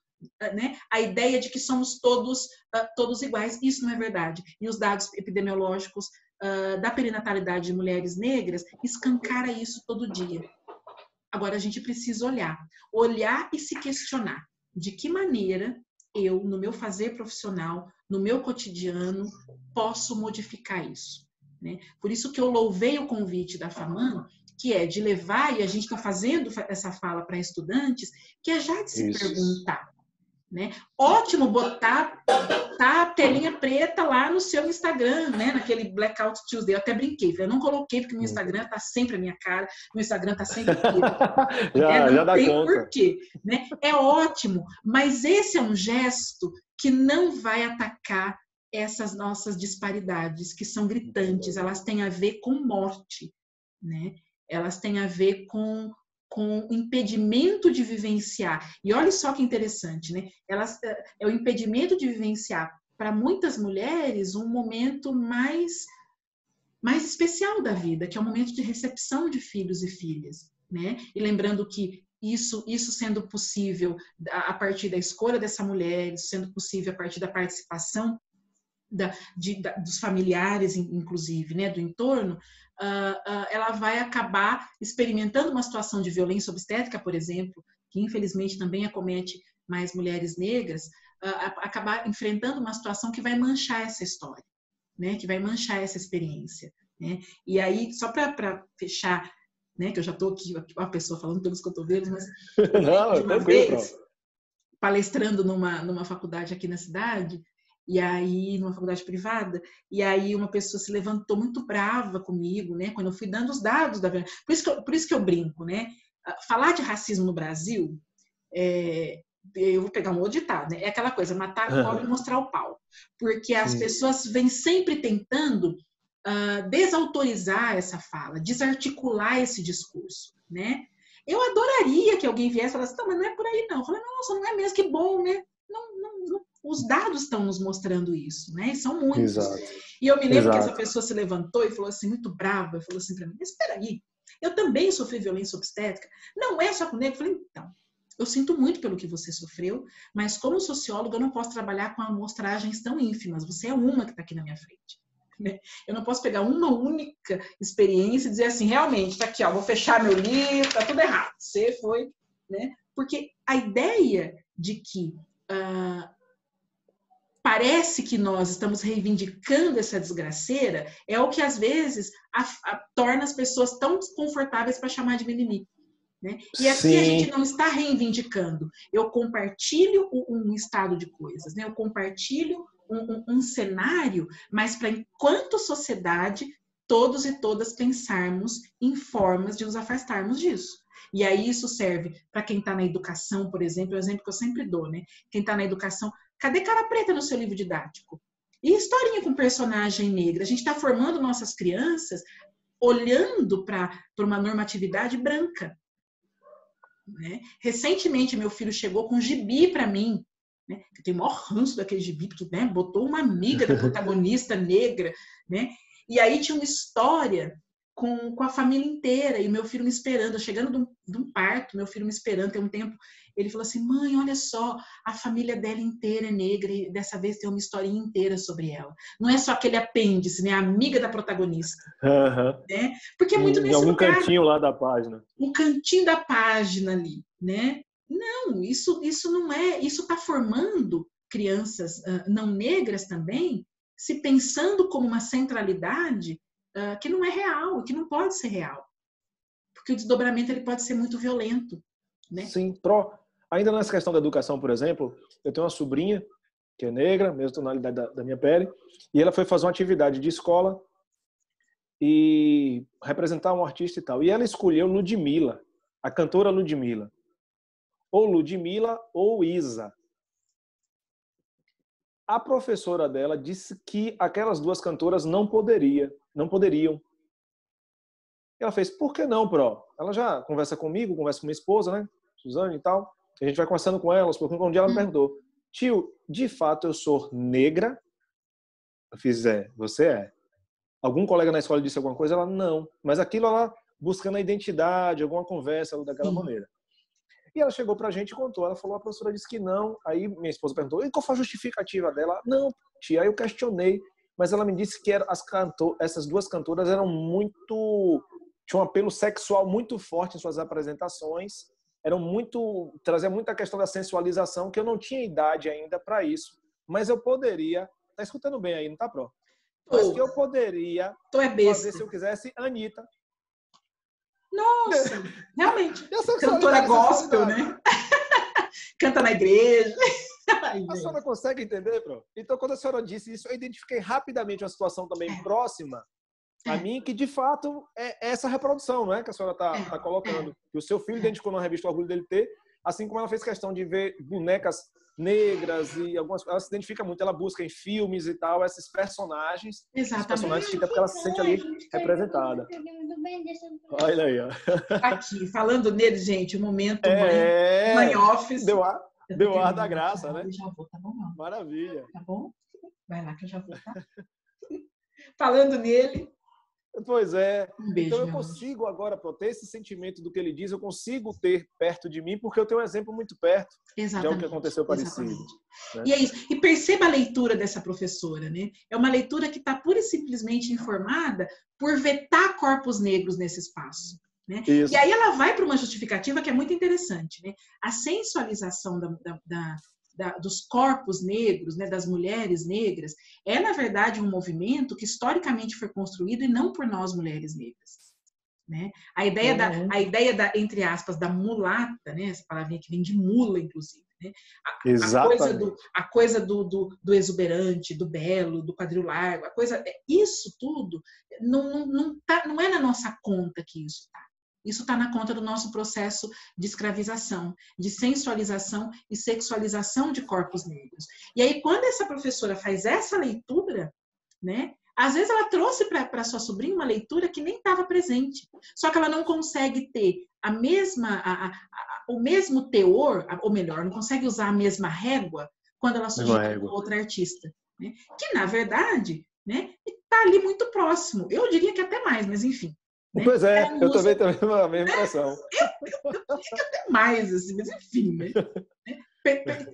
né, a ideia de que somos todos iguais. Isso não é verdade. E os dados epidemiológicos da perinatalidade de mulheres negras escancara isso todo dia. Agora a gente precisa olhar e se questionar de que maneira eu, no meu fazer profissional, no meu cotidiano, posso modificar isso. Né? Por isso que eu louvei o convite da FAMAN, que é de levar, e a gente está fazendo essa fala para estudantes, que é já de se perguntar. Né? Ótimo botar a telinha preta lá no seu Instagram, né? Naquele Blackout Tuesday. Eu até brinquei, eu não coloquei porque meu Instagram tá sempre a minha cara, meu Instagram tá sempre já dá tem conta. porquê, né? É ótimo, mas esse é um gesto que não vai atacar essas nossas disparidades, que são gritantes, elas têm a ver com morte, né? Elas têm a ver com impedimento de vivenciar. E olha só que interessante, né? É o impedimento de vivenciar, para muitas mulheres, um momento mais especial da vida, que é o momento de recepção de filhos e filhas, né? E lembrando que isso sendo possível a partir da escolha dessa mulher, isso sendo possível a partir da participação dos familiares, inclusive, né, do entorno, ela vai acabar experimentando uma situação de violência obstétrica, por exemplo, que infelizmente também acomete mais mulheres negras, acabar enfrentando uma situação que vai manchar essa história, né, que vai manchar essa experiência. Né? E aí, só para fechar, né, que eu já estou aqui, uma pessoa falando pelos cotovelos, mas de uma vez, palestrando numa faculdade aqui na cidade, e aí, numa faculdade privada, e aí uma pessoa se levantou muito brava comigo, né, quando eu fui dando os dados da verdade. Por isso que eu brinco, né? Falar de racismo no Brasil, eu vou pegar um outro ditado, né? É aquela coisa, matar a cobra e mostrar o pau. Porque as pessoas vêm sempre tentando desautorizar essa fala, desarticular esse discurso, né? Eu adoraria que alguém viesse e falasse, não, mas não é por aí não. Eu falei, nossa, não é mesmo, que bom, né? Não, os dados estão nos mostrando isso, né? E são muitos. Exato. E eu me lembro que essa pessoa se levantou e falou assim, muito brava, falou assim para mim, mas espera aí, eu também sofri violência obstétrica, não é só com negro? Eu falei, então, eu sinto muito pelo que você sofreu, mas como socióloga eu não posso trabalhar com amostragens tão ínfimas, você é uma que está aqui na minha frente. né? Eu não posso pegar uma única experiência e dizer assim, realmente, tá aqui, ó, vou fechar meu livro, tá tudo errado. Você foi, né? Porque a ideia de que parece que nós estamos reivindicando essa desgraceira é o que, às vezes, torna as pessoas tão desconfortáveis para chamar de mimimi. Né? E aqui a gente não está reivindicando. Eu compartilho um estado de coisas, né? Eu compartilho um cenário, mas para, enquanto sociedade, todos e todas pensarmos em formas de nos afastarmos disso. E aí isso serve para quem está na educação, por exemplo, é o exemplo que eu sempre dou, né? Quem está na educação, cadê cara preta no seu livro didático? E historinha com personagem negra? A gente está formando nossas crianças olhando para uma normatividade branca. Né? Recentemente, meu filho chegou com um gibi para mim, né? Eu tenho o maior ranço daquele gibi, porque, né, botou uma amiga da protagonista negra, né? E aí tinha uma história com a família inteira, e meu filho me esperando, chegando de um parto, meu filho me esperando, tem um tempo, ele falou assim, mãe, olha só, a família dela inteira é negra, e dessa vez tem uma historinha inteira sobre ela. Não é só aquele apêndice, né, a amiga da protagonista. Né? Porque é muito nesse algum lugar. Cantinho lá da página. Um cantinho da página ali, né? Não, isso não é, isso está formando crianças não negras também, se pensando como uma centralidade que não é real, que não pode ser real. Porque o desdobramento ele pode ser muito violento. Né? Sim, ainda nessa questão da educação, por exemplo, eu tenho uma sobrinha que é negra, mesma tonalidade da minha pele, e ela foi fazer uma atividade de escola e representar um artista e tal. E ela escolheu Ludmilla, a cantora Ludmilla. Ou Ludmilla ou Isa. A professora dela disse que aquelas duas cantoras não poderiam. Ela fez, por que não, Pro? Ela já conversa comigo, conversa com minha esposa, né? Suzane e tal. A gente vai conversando com ela, um dia ela me perguntou, tio, de fato eu sou negra? Eu fiz, você é. Algum colega na escola disse alguma coisa? Ela, não. Mas aquilo ela buscando a identidade, alguma conversa daquela maneira. E ela chegou pra gente e contou. Ela falou, a professora disse que não. Aí minha esposa perguntou, e qual foi a justificativa dela? Não, tia, aí eu questionei. Mas ela me disse que essas duas cantoras eram tinham um apelo sexual muito forte em suas apresentações. Trazia muita questão da sensualização, que eu não tinha idade ainda para isso. Mas eu poderia... Tá escutando bem aí, não tá, Pro? Mas que eu poderia fazer, se eu quisesse, Anitta. Nossa, realmente. Cantora gospel, né? Canta na igreja. A senhora consegue entender, Pro? Então, quando a senhora disse isso, eu identifiquei rapidamente uma situação também próxima a mim, que de fato é essa reprodução, não é? Que a senhora tá colocando. Que o seu filho identificou na revista O Orgulho dele ter, assim como ela fez questão de ver bonecas negras e algumas, ela se identifica muito, ela busca em filmes e tal esses personagens. Exatamente. Esses personagens ficam porque ela se sente ali representada. Olha aí, ó. Aqui, falando nele, gente, o momento mãe office. Deu ar da graça, né? Eu já vou, tá bom? Não. Maravilha. Tá bom? Vai lá que eu já vou, tá? Falando nele. Pois é. Um beijo, então eu consigo agora, para ter esse sentimento do que ele diz, eu consigo ter perto de mim, porque eu tenho um exemplo muito perto de algo que aconteceu parecido. Né? E é isso. E perceba a leitura dessa professora, né? É uma leitura que está pura e simplesmente informada por vetar corpos negros nesse espaço. Né? E aí ela vai para uma justificativa que é muito interessante. Né? A sensualização dos corpos negros, né, das mulheres negras, é, na verdade, um movimento que historicamente foi construído e não por nós, mulheres negras. Né? A ideia da, entre aspas, da mulata, né, essa palavrinha que vem de mula, inclusive. Né? A coisa do exuberante, do belo, do quadril largo, isso tudo não é na nossa conta que isso está. Isso está na conta do nosso processo de escravização, de sensualização e sexualização de corpos negros. E aí, quando essa professora faz essa leitura, né, às vezes ela trouxe para sua sobrinha uma leitura que nem estava presente. Só que ela não consegue ter o mesmo teor, ou melhor, não consegue usar a mesma régua quando ela sujeita outra artista. Né, que, na verdade, né, está ali muito próximo. Eu diria que até mais, mas enfim. Né? Pois é, eu também tenho a mesma impressão. Eu diria que até mais, assim, mas enfim, né?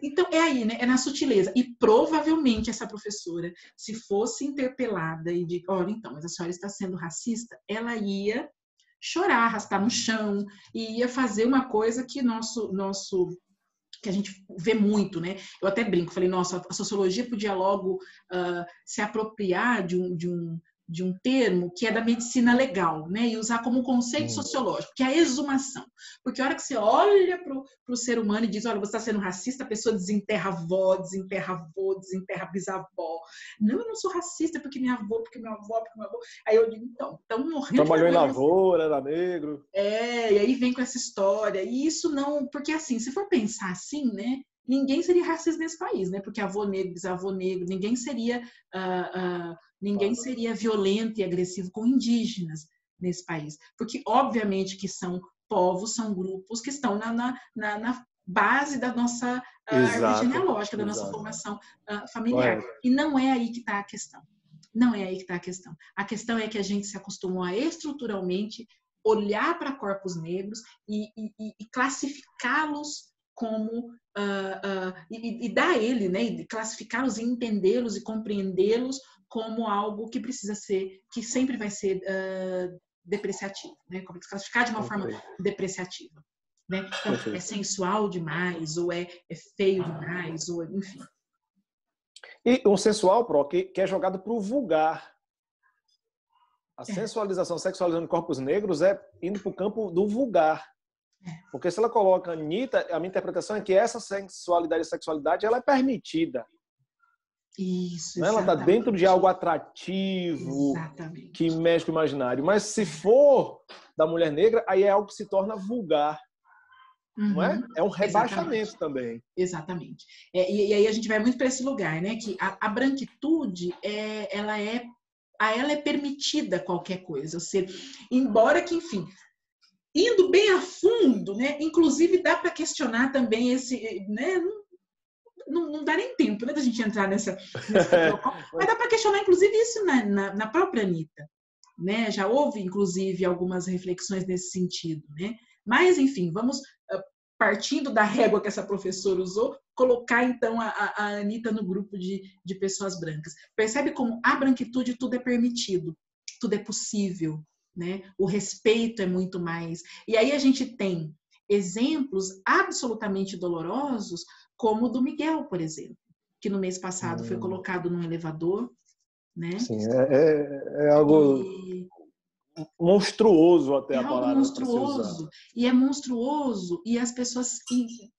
Então, é aí, né? É na sutileza. E provavelmente essa professora, se fosse interpelada e de, olha, então, mas a senhora está sendo racista, ela ia chorar, arrastar no chão, e ia fazer uma coisa que que a gente vê muito, né? Eu até brinco, falei, nossa, a sociologia podia logo se apropriar de um termo que é da medicina legal, né? E usar como um conceito sociológico, que é a exumação. Porque a hora que você olha para o ser humano e diz, olha, você está sendo racista, a pessoa desenterra avó, desenterra avô, desenterra bisavó. Não, eu não sou racista porque minha avó, porque meu avô, porque meu avô. Aí eu digo, então, estão morrendo. Trabalhou em lavoura, era negro. E aí vem com essa história. E isso não... Porque, assim, se for pensar assim, né? Ninguém seria racista nesse país, né? Porque avô negro, bisavô negro, ninguém seria violento e agressivo com indígenas nesse país. Porque, obviamente, que são povos, são grupos que estão na base da nossa árvore genealógica, da nossa formação familiar. Correto. E não é aí que está a questão. Não é aí que está a questão. A questão é que a gente se acostumou a estruturalmente olhar para corpos negros e classificá-los como e dar a ele, né, e classificá-los e entendê-los e compreendê-los como algo que precisa ser, que sempre vai ser depreciativo, né, classificar de uma forma depreciativa, né? Então, é sensual demais ou é feio demais ou enfim. E um sensual, que é jogado para o vulgar. A sensualização, a sexualização de corpos negros é indo para o campo do vulgar. Porque se ela coloca Anitta, a minha interpretação é que essa sensualidade e sexualidade ela é permitida. Isso, ela está dentro de algo atrativo, que mexe com o imaginário. Mas se for da mulher negra, aí é algo que se torna vulgar. Não é? É um rebaixamento também. Exatamente. E aí a gente vai muito para esse lugar, né? Que a branquitude, ela é permitida qualquer coisa. Ou seja, embora que, enfim, indo bem a fundo, né? Inclusive dá para questionar também esse, né? Não dá nem tempo, né, da gente entrar nesse mas dá para questionar, inclusive, isso na própria Anitta, né? Já houve, inclusive, algumas reflexões nesse sentido, né? Mas, enfim, vamos, partindo da régua que essa professora usou, colocar, então, a Anitta no grupo de pessoas brancas. Percebe como a branquitude tudo é permitido, tudo é possível, né? O respeito é muito mais. E aí a gente tem exemplos absolutamente dolorosos, como o do Miguel, por exemplo, que no mês passado foi colocado num elevador, né? Sim, é algo monstruoso até a palavra. Monstruoso. E é monstruoso, e as pessoas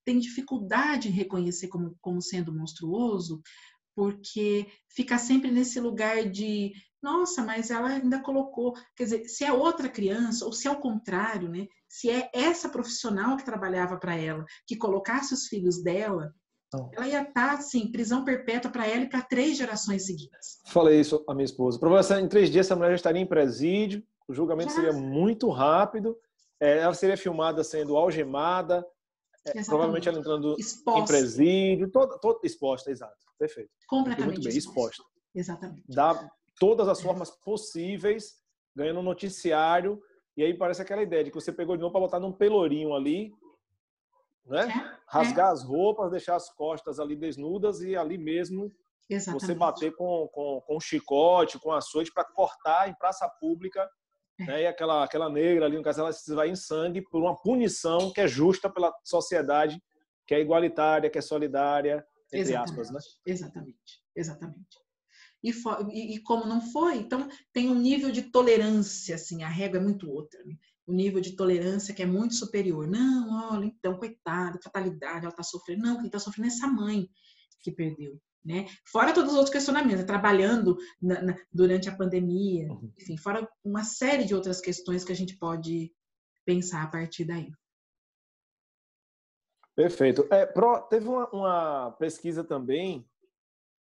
têm dificuldade em reconhecer como sendo monstruoso, porque fica sempre nesse lugar de, nossa, mas ela ainda colocou, quer dizer, se é outra criança, ou se é o contrário, né? Se é essa profissional que trabalhava para ela, que colocasse os filhos dela, ela ia estar, assim, prisão perpétua para ela e para 3 gerações seguidas. Falei isso à minha esposa. Provavelmente em 3 dias essa mulher já estaria em presídio, o julgamento seria muito rápido, ela seria filmada sendo algemada, provavelmente ela entrando em presídio, toda exposta, exato, perfeito. Completamente muito bem, exposta. Exatamente. Dá todas as formas possíveis, ganhando um noticiário, e aí parece aquela ideia de que você pegou de novo para botar num pelourinho ali, né? Rasgar as roupas, deixar as costas ali desnudas e ali mesmo você bater com um chicote, com açoite para cortar em praça pública, né? E aquela negra ali, no caso, ela se vai em sangue por uma punição que é justa pela sociedade, que é igualitária, que é solidária, entre aspas, né? Exatamente. E como não foi, então tem um nível de tolerância, assim, a régua é muito outra, né? O nível de tolerância que é muito superior. Não, olha, então, coitada, fatalidade, ela está sofrendo. Não, quem está sofrendo é essa mãe que perdeu, né? Fora todos os outros questionamentos, trabalhando durante a pandemia, enfim, fora uma série de outras questões que a gente pode pensar a partir daí. Perfeito. Teve uma pesquisa também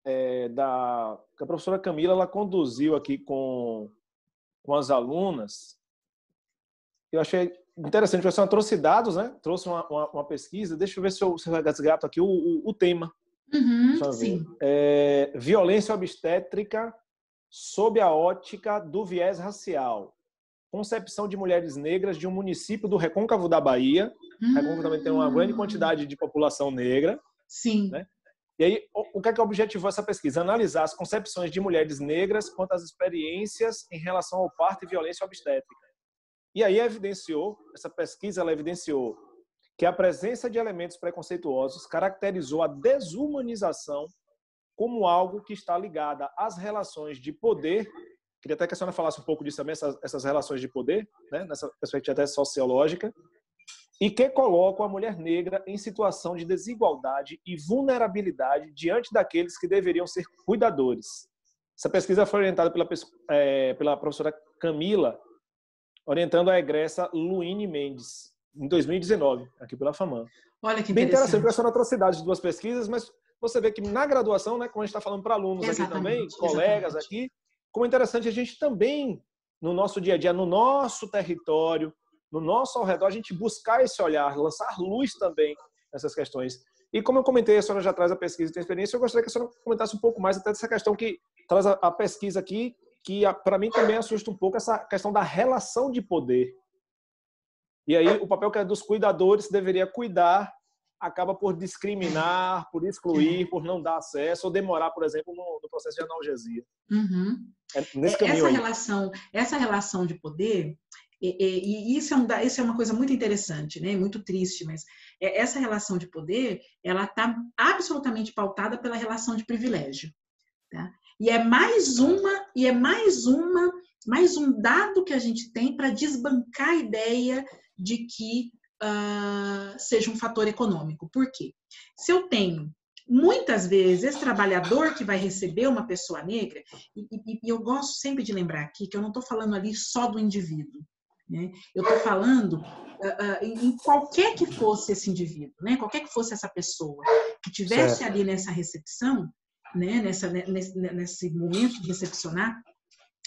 que a professora Camila ela conduziu aqui com as alunas. Eu achei interessante, porque ela trouxe dados, né? Trouxe uma pesquisa. Deixa eu ver se eu resgato aqui o tema. Sim. Violência obstétrica sob a ótica do viés racial. Concepção de mulheres negras de um município do Recôncavo da Bahia. Recôncavo também tem uma grande quantidade de população negra. Sim. né? E aí, o que é que objetivou essa pesquisa? Analisar as concepções de mulheres negras quanto às experiências em relação ao parto e violência obstétrica. E aí essa pesquisa ela evidenciou que a presença de elementos preconceituosos caracterizou a desumanização como algo que está ligada às relações de poder. Queria até que a senhora falasse um pouco disso também, essas relações de poder, né, nessa perspectiva até sociológica, e que colocam a mulher negra em situação de desigualdade e vulnerabilidade diante daqueles que deveriam ser cuidadores. Essa pesquisa foi orientada pela professora Camila, orientando a egressa Luíne Mendes, em 2019, aqui pela FAMAN. Olha que Bem interessante, interessante. essa atrocidade de duas pesquisas, mas você vê que na graduação, né, como a gente está falando para alunos aqui também, colegas aqui, como é interessante a gente também, no nosso dia a dia, no nosso território, no nosso ao redor, a gente buscar esse olhar, lançar luz também nessas questões. E como eu comentei, a senhora já traz a pesquisa e tem experiência, eu gostaria que a senhora comentasse um pouco mais até dessa questão que traz a pesquisa aqui, que para mim também assusta um pouco essa questão da relação de poder. E aí o papel que é dos cuidadores deveria cuidar, acaba por discriminar, por excluir, por não dar acesso, ou demorar, por exemplo, no processo de analgesia. Uhum. Nesse caminho essa relação de poder, e isso é uma coisa muito interessante, né? Muito triste, mas essa relação de poder, ela está absolutamente pautada pela relação de privilégio, tá? E é mais um dado que a gente tem para desbancar a ideia de que seja um fator econômico. Por quê? Se eu tenho, muitas vezes, esse trabalhador que vai receber uma pessoa negra, e eu gosto sempre de lembrar aqui que eu não estou falando ali só do indivíduo, né? Eu estou falando em qualquer que fosse esse indivíduo, né? Qualquer que fosse essa pessoa que tivesse ali nessa recepção, né? Nesse momento de recepcionar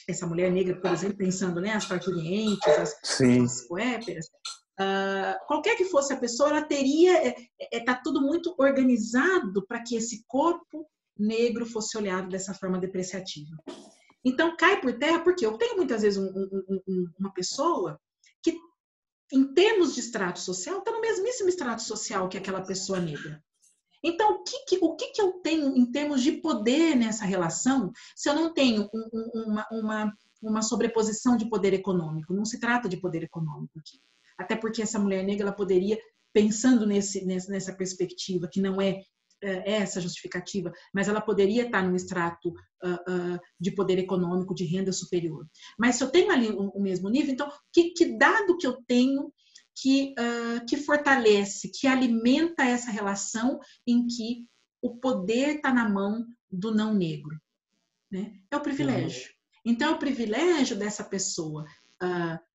essa mulher negra, por exemplo, pensando, né, as parturientes, as puérperas, qualquer que fosse a pessoa, ela teria, tá tudo muito organizado para que esse corpo negro fosse olhado dessa forma depreciativa. Então, cai por terra, porque eu tenho muitas vezes uma pessoa que, em termos de extrato social, está no mesmíssimo extrato social que aquela pessoa negra. Então, o que eu tenho em termos de poder nessa relação, se eu não tenho uma sobreposição de poder econômico? Não se trata de poder econômico aqui. Até porque essa mulher negra, ela poderia, pensando nessa perspectiva, que não é essa justificativa, mas ela poderia estar num extrato de poder econômico, de renda superior. Mas se eu tenho ali o mesmo nível, então, que dado que eu tenho que fortalece, que alimenta essa relação em que o poder está na mão do não negro, né? É o privilégio. Então, é o privilégio dessa pessoa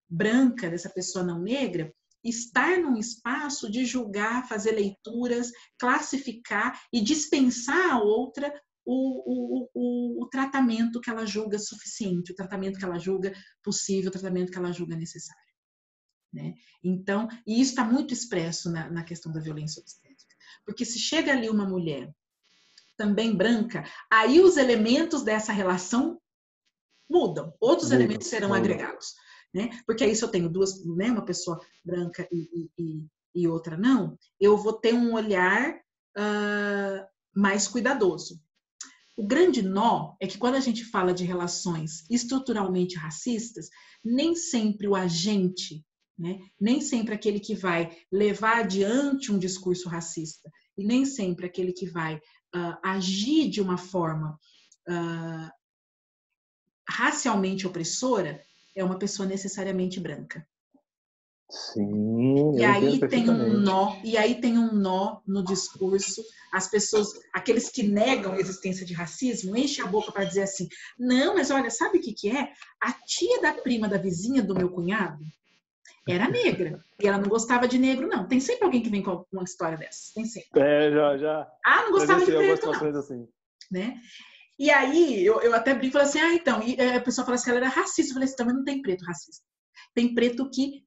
branca, dessa pessoa não negra, estar num espaço de julgar, fazer leituras, classificar e dispensar a outra o tratamento que ela julga suficiente, o tratamento que ela julga possível, o tratamento que ela julga necessário. Né? Então, e isso está muito expresso na questão da violência obstétrica. Porque se chega ali uma mulher também branca, aí os elementos dessa relação mudam, outros elementos serão agregados. Né? Porque aí se eu tenho duas, né, uma pessoa branca e outra não, eu vou ter um olhar mais cuidadoso. O grande nó é que quando a gente fala de relações estruturalmente racistas, nem sempre o agente, né, nem sempre aquele que vai levar adiante um discurso racista, e nem sempre aquele que vai agir de uma forma racialmente opressora é uma pessoa necessariamente branca. Sim, e aí tem um nó no discurso. As pessoas, aqueles que negam a existência de racismo, enchem a boca para dizer assim: não, mas olha, sabe o que é? A tia da prima da vizinha do meu cunhado era negra e ela não gostava de negro, não. Tem sempre alguém que vem com uma história dessa. Tem sempre. Já. Não gostava de preto, não. Assim. Né? E aí eu até brinco e falei assim: então. E a pessoa fala assim: ela era racista. Eu falei assim: também não tem preto racista. Tem preto que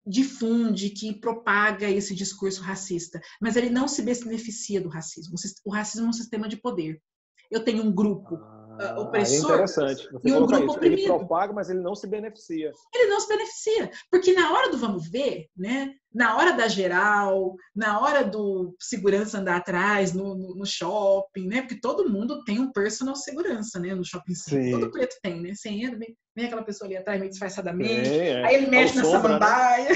difunde, que propaga esse discurso racista, mas ele não se beneficia do racismo. O racismo é um sistema de poder. Eu tenho um grupo É opressor interessante você e um colocar grupo isso. Ele oprimido. propaga, mas ele não se beneficia. Ele não se beneficia, porque na hora do vamos ver, né? Na hora da geral, na hora do segurança andar atrás no shopping, né? Porque todo mundo tem um personal segurança, né? No shopping center. Todo Sim. preto tem, né? Você entra, vem aquela pessoa ali atrás meio disfarçadamente, É. aí ele É o mexe na sombra, né? samambaia.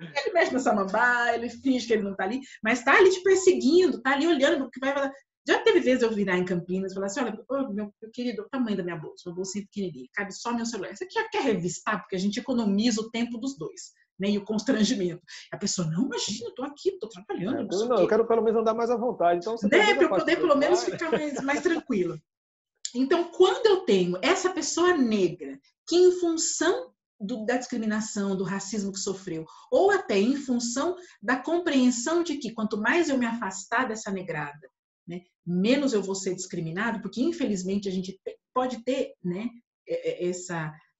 Ele mexe na samambaia, ele finge que ele não tá ali, mas tá ali te perseguindo, tá ali olhando o que vai falar. Já teve vezes eu virar em Campinas e falar assim, olha, meu querido, o tamanho da minha bolsa, uma bolsa pequenininha, cabe só meu celular. Você já quer revistar? Porque a gente economiza o tempo dos dois, né? E o constrangimento. A pessoa, não, imagina, eu tô aqui, tô trabalhando, não sei o Não, quê. eu quero pelo menos andar mais à vontade. Então você Né? pergunta Pra a eu parte do poder pelo menos celular, ficar mais tranquila. Então, quando eu tenho essa pessoa negra que, em função da discriminação, do racismo que sofreu, ou até em função da compreensão de que quanto mais eu me afastar dessa negrada, né, menos eu vou ser discriminado, porque infelizmente a gente pode ter, né,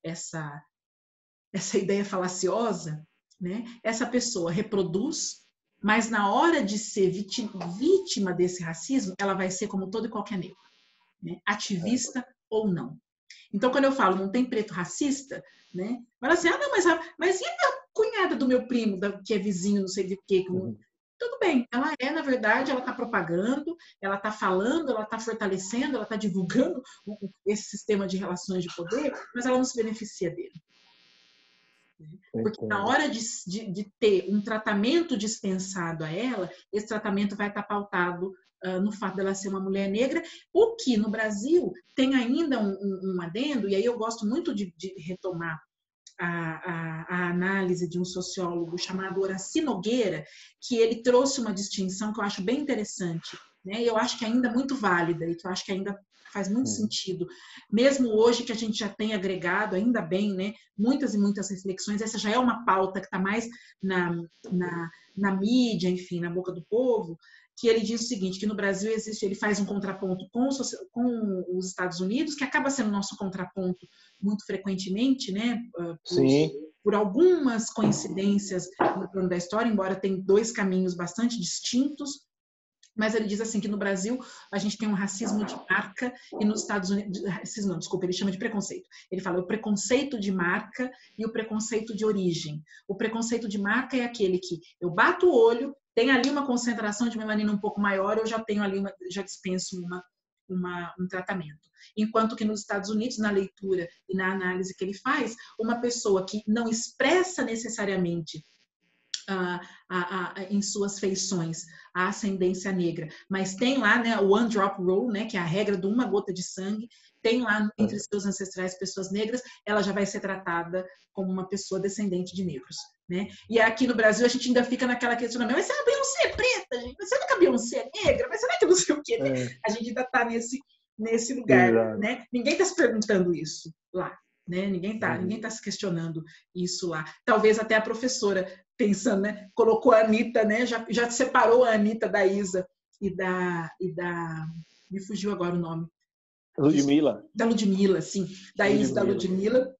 essa ideia falaciosa, né? Essa pessoa reproduz, mas na hora de ser vítima desse racismo, ela vai ser como todo e qualquer negro, né? Ativista ou não. Então, quando eu falo não tem preto racista, né? Fala assim, não, mas e a cunhada do meu primo, que é vizinho, não sei de quê? Tudo bem, ela na verdade, ela está propagando, ela está falando, ela está fortalecendo, ela está divulgando esse sistema de relações de poder, mas ela não se beneficia dele. Porque na hora de ter um tratamento dispensado a ela, esse tratamento vai estar pautado no fato dela ser uma mulher negra, o que no Brasil tem ainda um adendo, e aí eu gosto muito de retomar a análise de um sociólogo chamado Horaci Nogueira, que ele trouxe uma distinção que eu acho bem interessante, né? E eu acho que ainda muito válida, e que eu acho que ainda faz muito sentido. Mesmo hoje que a gente já tem agregado, ainda bem, né, muitas e muitas reflexões, essa já é uma pauta que está mais na mídia, enfim, na boca do povo, que ele diz o seguinte, que no Brasil existe, ele faz um contraponto com os Estados Unidos, que acaba sendo nosso contraponto muito frequentemente, né, por algumas coincidências no plano da história, embora tenha dois caminhos bastante distintos, mas ele diz assim que no Brasil a gente tem um racismo de marca e nos Estados Unidos, racismo não, desculpa, ele chama de preconceito. Ele fala o preconceito de marca e o preconceito de origem. O preconceito de marca é aquele que eu bato o olho, tem ali uma concentração de melanina um pouco maior, eu já tenho ali já dispenso um tratamento. Enquanto que nos Estados Unidos, na leitura e na análise que ele faz, uma pessoa que não expressa necessariamente em suas feições a ascendência negra, mas tem lá, né, o one drop rule, né, que é a regra de uma gota de sangue, tem lá entre seus ancestrais pessoas negras, ela já vai ser tratada como uma pessoa descendente de negros, né? E aqui no Brasil a gente ainda fica naquela questionamento, mas será que a Beyoncé é preta, gente? Mas será que a Beyoncé é negra? Mas será que não sei o quê? A gente ainda está nesse lugar, né? Ninguém está se perguntando isso lá, né? Ninguém tá se questionando isso lá. Talvez até a professora pensando, né? Colocou a Anitta, né? Já separou a Anitta da Isa e da me fugiu agora o nome. Ludmilla. Da Ludmilla, sim. Da Isa e da Ludmilla,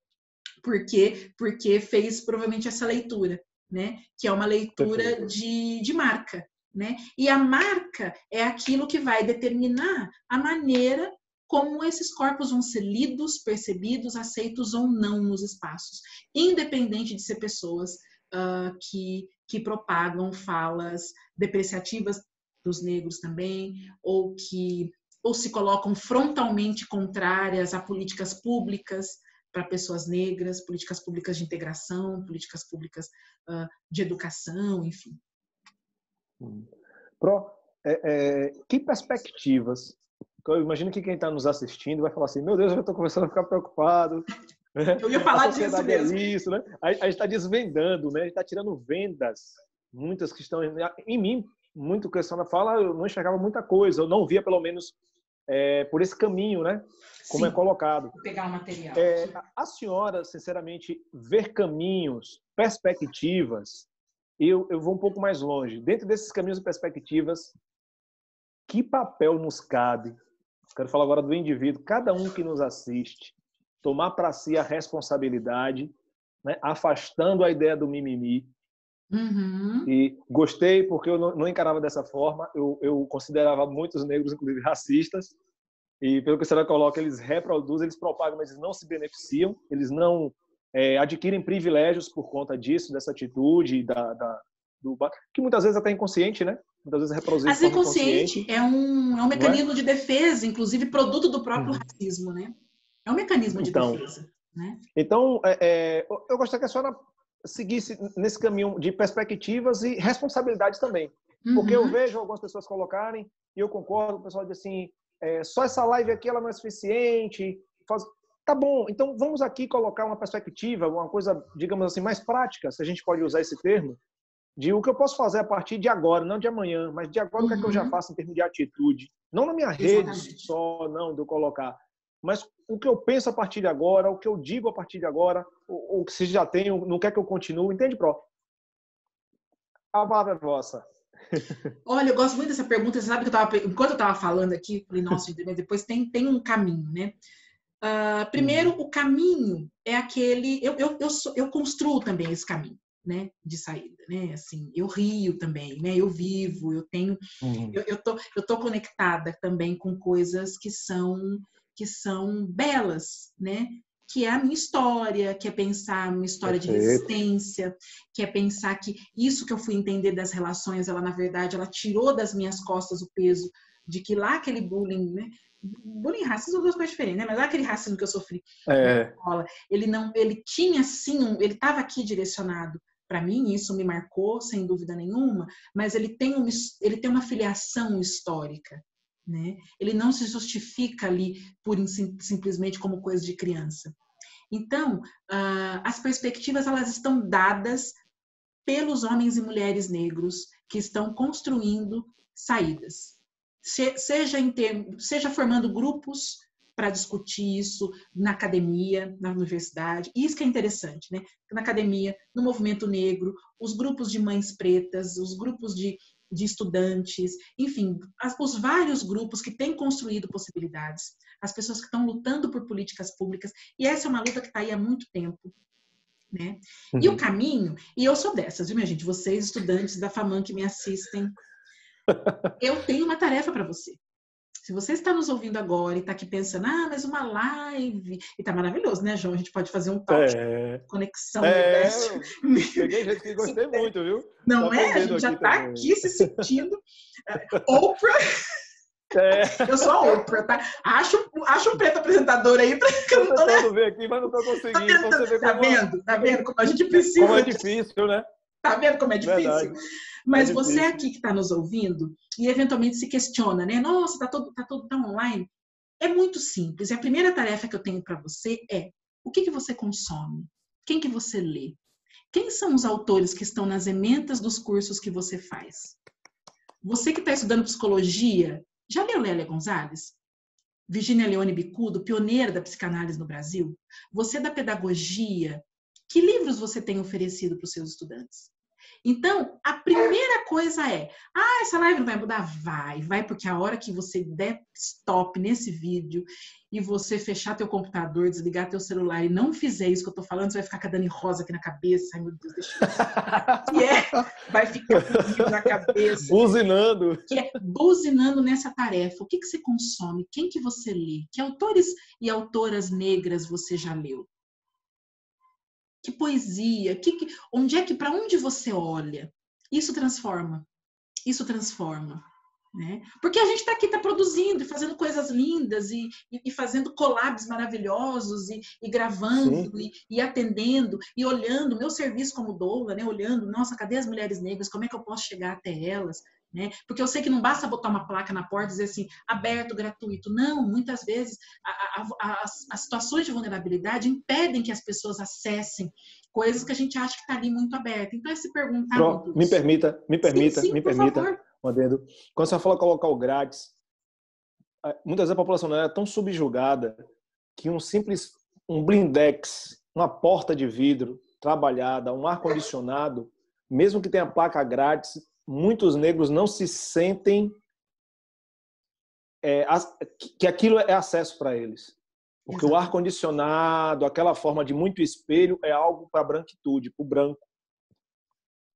porque fez provavelmente essa leitura, né? Que é uma leitura de marca, né? E a marca é aquilo que vai determinar a maneira como esses corpos vão ser lidos, percebidos, aceitos ou não nos espaços, independente de ser pessoas que propagam falas depreciativas dos negros também, ou se colocam frontalmente contrárias a políticas públicas para pessoas negras, políticas públicas de integração, políticas públicas de educação, enfim. Que perspectivas? Eu imagino que quem está nos assistindo vai falar assim, meu Deus, eu já estou começando a ficar preocupado. Eu ia falar disso mesmo. É isso, né? A gente está desvendando, né? A gente está tirando vendas, muitas que estão em mim, muito questão da fala, eu não enxergava muita coisa, eu não via pelo menos por esse caminho, né? Como é colocado. Vou pegar o material. A senhora, sinceramente, ver caminhos, perspectivas, eu vou um pouco mais longe. Dentro desses caminhos e perspectivas, que papel nos cabe? Quero falar agora do indivíduo, cada um que nos assiste, tomar para si a responsabilidade, né? Afastando a ideia do mimimi. E gostei porque eu não encarava dessa forma, eu considerava muitos negros, inclusive, racistas, E pelo que a senhora coloca, eles reproduzem, eles propagam, mas eles não se beneficiam, eles não adquirem privilégios por conta disso, dessa atitude, que muitas vezes até é inconsciente, né? Muitas vezes é reproduzido de Mas forma inconsciente inconsciente. é um mecanismo de defesa, inclusive produto do próprio Uhum. racismo, né? É um mecanismo de defesa, né? Então, eu gostaria que a senhora seguisse nesse caminho de perspectivas e responsabilidades também. Porque eu vejo algumas pessoas colocarem, e eu concordo, o pessoal diz assim, só essa live aqui ela não é suficiente. Tá bom, então vamos aqui colocar uma perspectiva, uma coisa, digamos assim, mais prática, se a gente pode usar esse termo, de o que eu posso fazer a partir de agora, não de amanhã, mas de agora o que é que eu já faço em termos de atitude. Não na minha rede só, não, de eu colocar, mas o que eu penso a partir de agora, o que eu digo a partir de agora, o que se já tenho, não quer que eu continue, entende, Pró? A palavra é vossa. Olha, eu gosto muito dessa pergunta. Você sabe que enquanto eu estava falando aqui, falei, nossa, mas depois tem um caminho, né? Primeiro, o caminho é aquele. Eu construo também esse caminho, né? De saída, né? Assim, eu rio também, né? Eu vivo, eu tenho. Eu tô conectada também com coisas que são belas, né? Que é a minha história, que é pensar uma história de resistência, que é pensar que isso que eu fui entender das relações, ela na verdade, ela tirou das minhas costas o peso de que lá aquele bullying, né? Bullying e racismo são duas coisas diferentes, né? Mas lá aquele racismo que eu sofri na escola, ele tinha sim, ele estava aqui direcionado para mim, isso me marcou sem dúvida nenhuma, mas ele tem uma filiação histórica, né? Ele não se justifica ali simplesmente como coisa de criança. Então, as perspectivas elas estão dadas pelos homens e mulheres negros que estão construindo saídas, seja formando grupos para discutir isso na academia, na universidade. Isso que é interessante, né? Na academia, no movimento negro, os grupos de mães pretas, os grupos de estudantes, enfim, os vários grupos que têm construído possibilidades, as pessoas que estão lutando por políticas públicas, e essa é uma luta que está aí há muito tempo, né? E o caminho, e eu sou dessas, viu, minha gente? Vocês, estudantes da FAMAN que me assistem, eu tenho uma tarefa para você. Se você está nos ouvindo agora e está aqui pensando, mas uma live, e tá maravilhoso, né, João? A gente pode fazer um talk conexão universo. Peguei gente que gostei muito, viu? Não é? A gente já está aqui se sentindo. Oprah. Eu sou a Oprah, tá? Acho um preto apresentador aí para que eu não tô tentando ver aqui, mas não tô conseguindo. Tá vendo como a gente precisa? Como é difícil, né? Tá vendo como é difícil? Verdade. Mas você aqui que está nos ouvindo e eventualmente se questiona, né? Nossa, tá tudo tão online. É muito simples. E a primeira tarefa que eu tenho para você é: o que você consome? Quem que você lê? Quem são os autores que estão nas ementas dos cursos que você faz? Você que está estudando psicologia, já leu Lélia Gonzalez? Virginia Leone Bicudo, pioneira da psicanálise no Brasil? Você da pedagogia, que livros você tem oferecido para os seus estudantes? Então, a primeira coisa é, essa live não vai mudar? Vai, porque a hora que você der stop nesse vídeo e você fechar teu computador, desligar teu celular e não fizer isso que eu tô falando, você vai ficar com a Dani Rosa aqui na cabeça. Ai, meu Deus, deixa eu... vai ficar comigo na cabeça. Buzinando. Que é buzinando nessa tarefa. O que você consome? Quem que você lê? Que autores e autoras negras você já leu? Que poesia, para onde você olha? Isso transforma, né? Porque a gente está aqui, está produzindo, fazendo coisas lindas e fazendo collabs maravilhosos e gravando e atendendo e olhando meu serviço como doula, né? Olhando, nossa, cadê as mulheres negras? Como é que eu posso chegar até elas? Né? Porque eu sei que não basta botar uma placa na porta e dizer assim, aberto, gratuito. Não, muitas vezes as situações de vulnerabilidade impedem que as pessoas acessem coisas que a gente acha que está ali muito aberto. Então é se perguntar... Me permita, sim, por favor. Um adendo. Quando você fala colocar o grátis, muitas vezes a população é tão subjugada que um blindex, uma porta de vidro trabalhada, um ar-condicionado, mesmo que tenha placa grátis, muitos negros não se sentem que aquilo é acesso para eles. Porque o ar-condicionado, aquela forma de muito espelho, é algo para a branquitude, para o branco.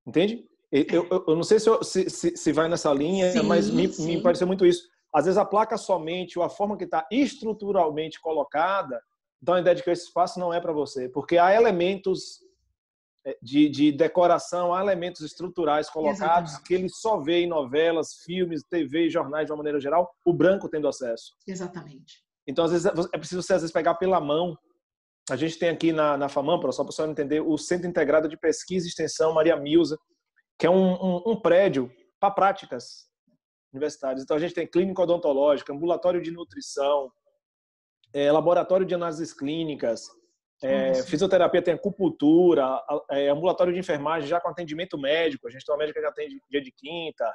Entende? Eu não sei se vai nessa linha, mas me pareceu muito isso. às vezes a placa somente, ou a forma que está estruturalmente colocada, dá uma ideia de que esse espaço não é para você, porque há elementos de decoração, há elementos estruturais colocados Exatamente. que ele só vê em novelas, filmes, TV e jornais de uma maneira geral, o branco tendo acesso. Exatamente. Então, às vezes, é preciso você, às vezes, pegar pela mão. A gente tem aqui na FAMAMPRO, só para você entender, o Centro Integrado de Pesquisa e Extensão Maria Milza, que é um prédio para práticas universitárias. Então, a gente tem clínica odontológica, ambulatório de nutrição, laboratório de análises clínicas, fisioterapia, tem acupuntura, ambulatório de enfermagem já com atendimento médico. A gente tem uma médica que atende dia de quinta,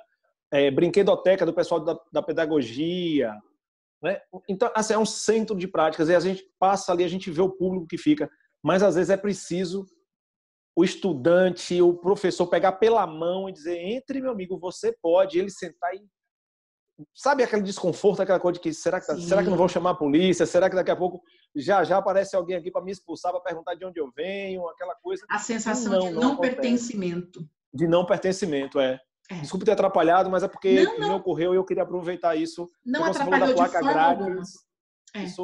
brinquedoteca do pessoal da pedagogia, né? Então, assim, é um centro de práticas e a gente passa ali, a gente vê o público que fica, mas às vezes é preciso o estudante, o professor pegar pela mão e dizer: entre, meu amigo, você pode. Ele sentar e, sabe, aquele desconforto, aquela coisa de que será que não vão chamar a polícia? Será que daqui a pouco já aparece alguém aqui para me expulsar, para perguntar de onde eu venho? Aquela coisa. A sensação de não pertencimento. De não pertencimento, Desculpe ter atrapalhado, mas é porque me ocorreu e eu queria aproveitar isso. Não Como atrapalhou você falou da placa de forma alguma.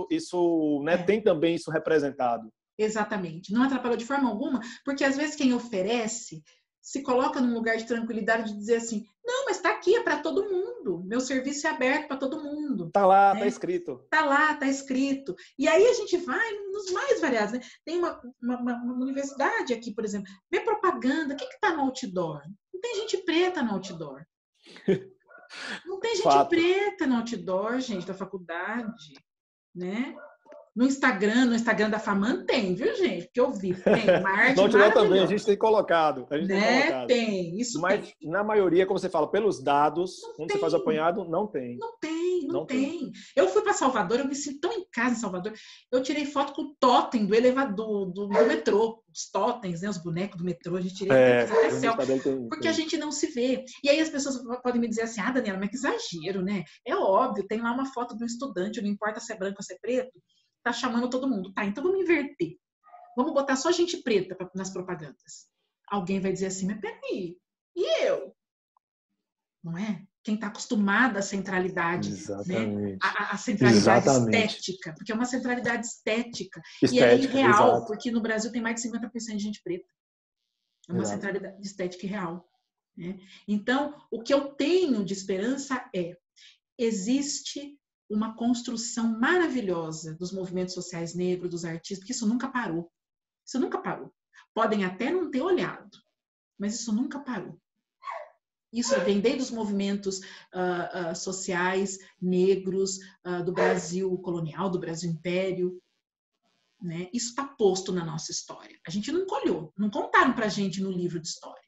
Isso né, tem também isso representado. Exatamente. Não atrapalhou de forma alguma, porque às vezes quem oferece se coloca num lugar de tranquilidade de dizer assim: não, mas está aqui, é para todo mundo. Meu serviço é aberto para todo mundo. Está lá, está escrito. Está lá, está escrito. E aí a gente vai nos mais variados. Né? Tem uma universidade aqui, por exemplo, vê propaganda. O que está no outdoor? Não tem gente preta no outdoor. Não tem gente preta no outdoor, gente, da faculdade. Né? No Instagram da FAMAN tem, viu, gente? Porque eu vi, tem uma arte maravilhosa. Também, a gente tem colocado. Tem, isso mas, tem. Na maioria, como você fala, pelos dados, quando você faz o apanhado, não tem. Não tem. Eu fui para Salvador, eu me sinto tão em casa em Salvador. Eu tirei foto com o totem do elevador, do metrô. Os totens, né? Os bonecos do metrô. A gente tirei até selfie. Porque a gente não se vê. E aí as pessoas podem me dizer assim: ah, Daniela, mas que exagero, né? É óbvio, tem lá uma foto de um estudante, não importa se é branco ou se é preto, tá chamando todo mundo. Tá, então vamos inverter. Vamos botar só gente preta nas propagandas. Alguém vai dizer assim: mas peraí, e eu? Não é? Quem está acostumado à centralidade, né? A centralidade estética, porque é uma centralidade estética e é irreal, porque no Brasil tem mais de 50% de gente preta. É uma centralidade estética irreal. Né? Então, o que eu tenho de esperança existe uma construção maravilhosa dos movimentos sociais negros, dos artistas, porque isso nunca parou. Isso nunca parou. Podem até não ter olhado, mas isso nunca parou. Isso vem desde os movimentos sociais negros do Brasil colonial, do Brasil império. Né? Isso está posto na nossa história. A gente não colheu, não contaram para a gente no livro de história.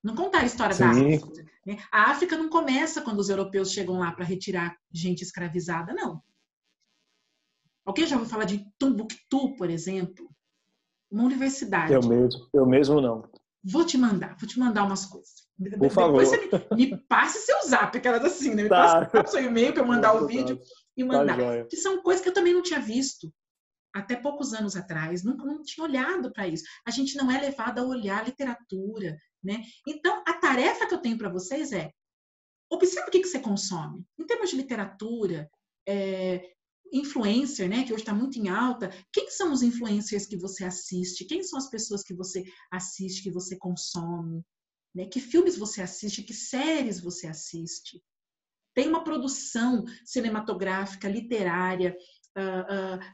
Não contaram a história da África. Né? A África não começa quando os europeus chegam lá para retirar gente escravizada, não. Alguém já ouviu falar de Tombuctu, por exemplo? Uma universidade. Eu mesmo não. Vou te mandar umas coisas. Por favor. Depois você me passe seu zap, aquelas assim, né? Me passe seu e-mail para eu mandar o vídeo e mandar. Que são coisas que eu também não tinha visto até poucos anos atrás. Não tinha olhado para isso. A gente não é levado a olhar a literatura, né? Então, a tarefa que eu tenho para vocês é: observe o que você consome. Em termos de literatura, influencer, né, que hoje está muito em alta, quem são os influencers que você assiste? Quem são as pessoas que você assiste, que você consome? Né? Que filmes você assiste? Que séries você assiste? Tem uma produção cinematográfica, literária,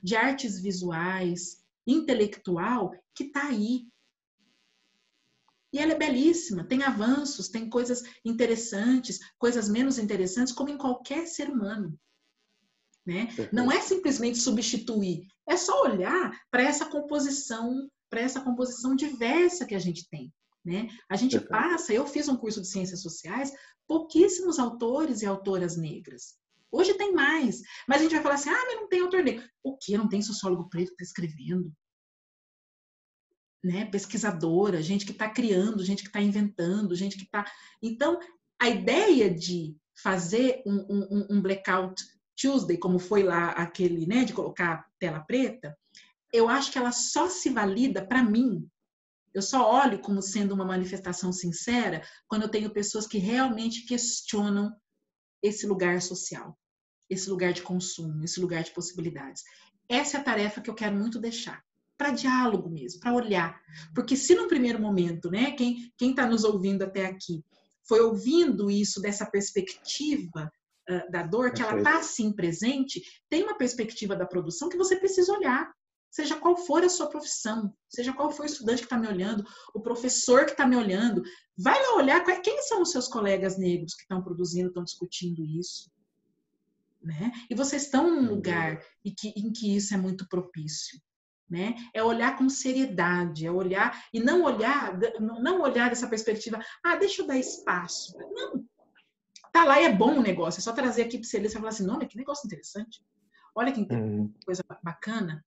de artes visuais, intelectual, que está aí. E ela é belíssima, tem avanços, tem coisas interessantes, coisas menos interessantes, como em qualquer ser humano. Né? Não é simplesmente substituir, é só olhar para essa composição diversa que a gente tem. Né? A gente passa, eu fiz um curso de ciências sociais, pouquíssimos autores e autoras negras. Hoje tem mais, mas a gente vai falar assim: ah, mas não tem autor negro. O quê? Não tem sociólogo preto que está escrevendo? Né? Pesquisadora, gente que está criando, gente que está inventando, gente que está... Então, a ideia de fazer um blackout Tuesday, como foi lá aquele, né, de colocar tela preta, eu acho que ela só se valida para mim. Eu só olho como sendo uma manifestação sincera quando eu tenho pessoas que realmente questionam esse lugar social. esse lugar de consumo, esse lugar de possibilidades. Essa é a tarefa que eu quero muito deixar. Para diálogo mesmo, para olhar. Porque se no primeiro momento, né, quem está nos ouvindo até aqui, foi ouvindo isso dessa perspectiva da dor, que ela está assim presente, tem uma perspectiva da produção que você precisa olhar. Seja qual for a sua profissão, seja qual for o estudante que está me olhando, o professor que está me olhando, vai lá olhar quem são os seus colegas negros que estão produzindo, estão discutindo isso. Né? E vocês estão num lugar em que isso é muito propício. Né? É olhar com seriedade, é olhar e não olhar dessa perspectiva, deixa eu dar espaço. Não, tá lá e é bom o negócio, é só trazer aqui para você ler, você vai falar assim, não, que negócio interessante. Olha que coisa bacana.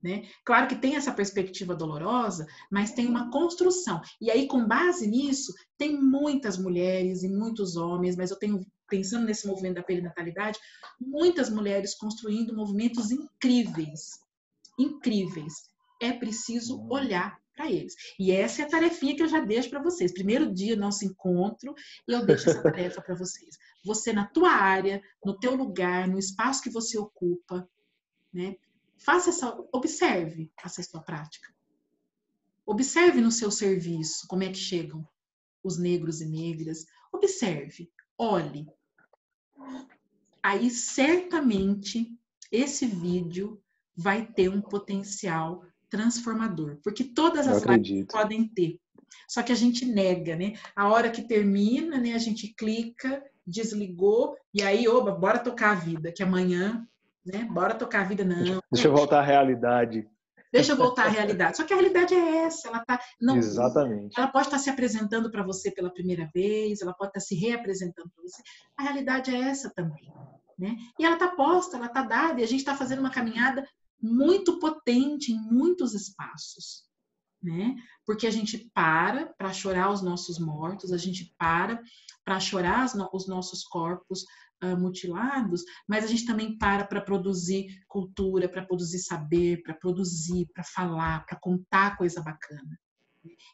Né? Claro que tem essa perspectiva dolorosa, mas tem uma construção. E aí, com base nisso, tem muitas mulheres e muitos homens, mas eu tenho, pensando nesse movimento da perinatalidade, muitas mulheres construindo movimentos incríveis. Incríveis. É preciso olhar para eles. E essa é a tarefinha que eu já deixo para vocês. Primeiro dia nosso encontro, e eu deixo essa tarefa para vocês. Você na tua área, no teu lugar, no espaço que você ocupa, né? Observe essa sua prática. Observe no seu serviço como é que chegam os negros e negras. Observe, olhe. Aí, certamente, esse vídeo vai ter um potencial transformador. Porque todas as lives podem ter. Só que a gente nega, né? A hora que termina, né, a gente clica, desligou, e aí, oba, bora tocar a vida, que amanhã... Né? Bora tocar a vida, não. Deixa eu voltar à realidade. Deixa eu voltar à realidade. Só que a realidade é essa. Exatamente. Ela pode estar se apresentando para você pela primeira vez, ela pode estar se reapresentando para você. A realidade é essa também. Né? E ela está posta, ela está dada, e a gente está fazendo uma caminhada muito potente em muitos espaços. Né? Porque a gente para chorar os nossos mortos, a gente para chorar os nossos corpos mutilados, mas a gente também para produzir cultura, para produzir saber, para produzir, para falar, para contar coisa bacana.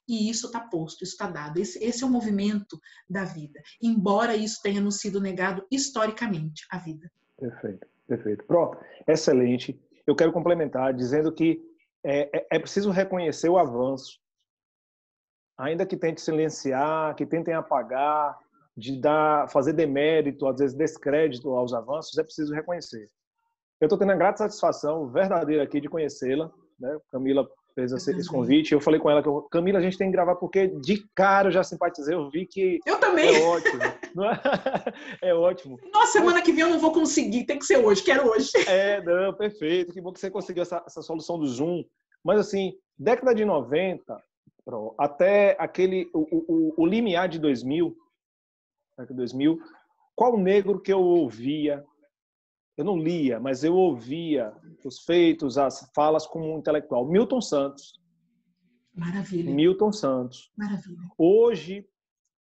E isso está posto, isso está dado. Esse é o movimento da vida, embora isso tenha nos sido negado historicamente, a vida. Perfeito, perfeito. Pronto, excelente. Eu quero complementar dizendo que é preciso reconhecer o avanço, ainda que tente silenciar, que tentem apagar, fazer demérito, às vezes descrédito aos avanços, é preciso reconhecer. Eu estou tendo a grata satisfação verdadeira aqui de conhecê-la, né? Camila fez esse convite, eu falei com ela que Camila, a gente tem que gravar porque de cara eu já simpatizei, eu vi que eu também. É ótimo. É ótimo. Nossa, semana que vem eu não vou conseguir, tem que ser hoje, quero hoje. Não, perfeito, que bom que você conseguiu essa solução do Zoom. Mas assim, década de 90, até o limiar de 2000, qual negro que eu ouvia, eu não lia, mas eu ouvia os feitos, as falas como um intelectual? Milton Santos. Maravilha. Milton Santos. Maravilha. Hoje,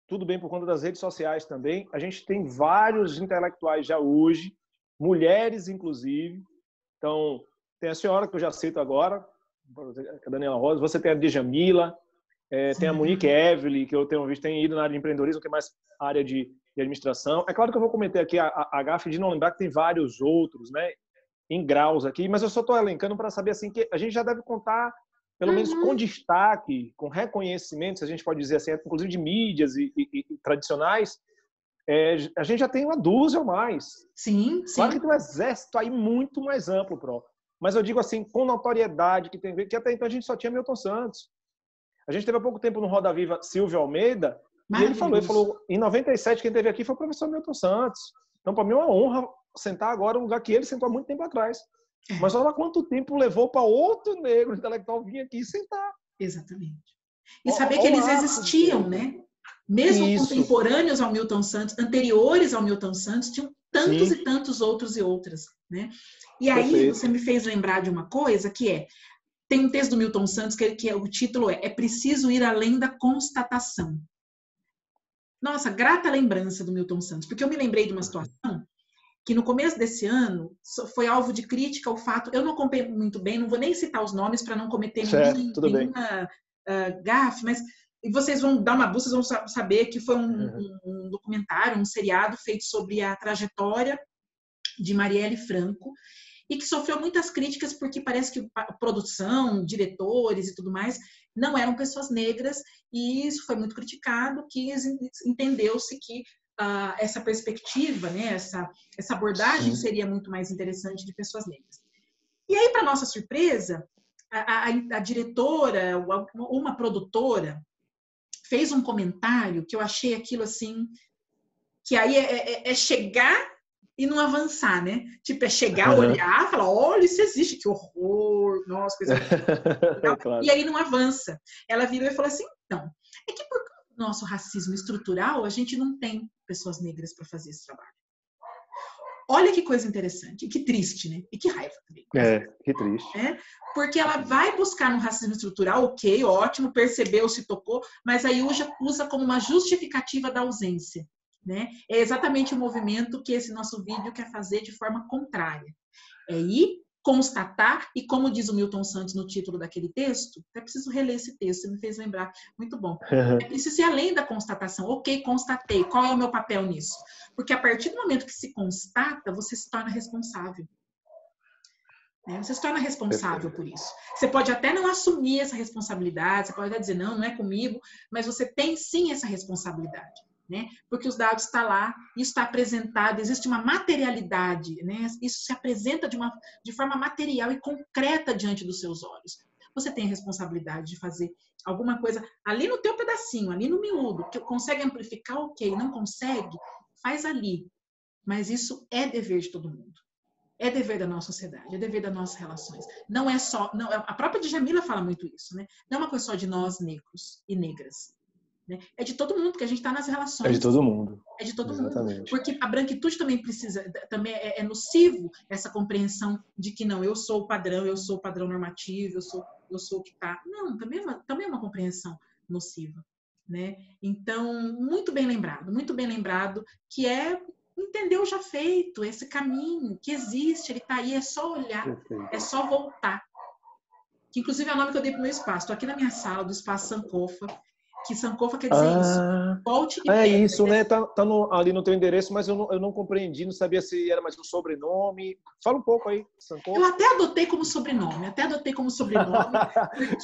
tudo bem por conta das redes sociais também, a gente tem vários intelectuais já hoje, mulheres inclusive. Então, tem a senhora que eu já cito agora, a Daniela Rosa, você tem a Djamila, tem a Monique Evelyn, que eu tenho visto, tem ido na área de empreendedorismo, que é mais área de administração. É claro que eu vou cometer aqui a gafe de não lembrar que tem vários outros, né, em graus aqui, mas eu só estou elencando para saber assim, que a gente já deve contar, pelo menos com destaque, com reconhecimento, se a gente pode dizer assim, inclusive de mídias e tradicionais, a gente já tem uma dúzia ou mais. Sim. Claro que tem um exército aí muito mais amplo, mas eu digo assim, com notoriedade, que até então a gente só tinha Milton Santos. A gente teve há pouco tempo no Roda Viva Silvio Almeida, e ele falou, em 97 quem teve aqui foi o professor Milton Santos. Então, para mim é uma honra sentar agora no lugar que ele sentou há muito tempo atrás. Mas olha quanto tempo levou para outro negro intelectual vir aqui e sentar. Exatamente. E saber que eles existiam, né? Mesmo contemporâneos ao Milton Santos, anteriores ao Milton Santos, tinham tantos e tantos outros e outras, né? E aí você me fez lembrar de uma coisa que tem um texto do Milton Santos o título é preciso ir além da constatação. Nossa, grata lembrança do Milton Santos, porque eu me lembrei de uma situação que no começo desse ano foi alvo de crítica o fato, eu não acompanhei muito bem, não vou nem citar os nomes para não cometer nenhuma gafe, mas vocês vão dar uma busca, vocês vão saber que foi um documentário, um seriado feito sobre a trajetória de Marielle Franco, e que sofreu muitas críticas porque parece que a produção, diretores e tudo mais não eram pessoas negras, e isso foi muito criticado, que entendeu-se que essa perspectiva, né, essa abordagem seria muito mais interessante de pessoas negras. E aí, para nossa surpresa, a diretora, uma produtora, fez um comentário que eu achei aquilo assim, que aí é chegar e não avançar, né? Tipo, é chegar, olhar, falar, olha, isso existe, que horror, nossa, coisa legal. Claro. E aí não avança. Ela virou e falou assim, então, é que por nosso racismo estrutural, a gente não tem pessoas negras para fazer esse trabalho. Olha que coisa interessante, e que triste, né? E que raiva também. Que triste. Porque ela vai buscar no racismo estrutural, ok, ótimo, percebeu, se tocou, mas aí usa como uma justificativa da ausência. Né? É exatamente o movimento que esse nosso vídeo quer fazer de forma contrária. É ir constatar, e como diz o Milton Santos no título daquele texto, até preciso reler esse texto, você me fez lembrar, muito bom. É preciso ir além da constatação. Ok, constatei, qual é o meu papel nisso? Porque a partir do momento que se constata, você se torna responsável. Você se torna responsável por isso. Você pode até não assumir essa responsabilidade, você pode até dizer, não é comigo, mas você tem sim essa responsabilidade. Né? Porque os dados estão lá, isso está apresentado, existe uma materialidade, né? Isso se apresenta de forma material e concreta diante dos seus olhos. Você tem a responsabilidade de fazer alguma coisa ali no teu pedacinho, ali no miúdo, que consegue amplificar, ok, não consegue, faz ali. Mas isso é dever de todo mundo. É dever da nossa sociedade, é dever das nossas relações. Não é só... Não, a própria Djamila fala muito isso, né? Não é uma coisa só de nós negros e negras. Né? É de todo mundo, porque a gente está nas relações. É de todo mundo. É de todo Exatamente. mundo. Porque a branquitude também precisa, também é nocivo essa compreensão de que não, eu sou o padrão normativo, eu sou o que está. Não, também é uma compreensão nociva. Né? Então, muito bem lembrado, que é entender o já feito, esse caminho que existe, ele está aí, é só olhar, é só voltar. Que inclusive é o nome que eu dei para o meu espaço. Estou aqui na minha sala, do Espaço Sankofa, que Sankofa quer dizer isso. Volte e pega. Isso, né? Tá ali no teu endereço, mas eu não compreendi, não sabia se era mais um sobrenome. Fala um pouco aí, Sankofa. Eu até adotei como sobrenome, porque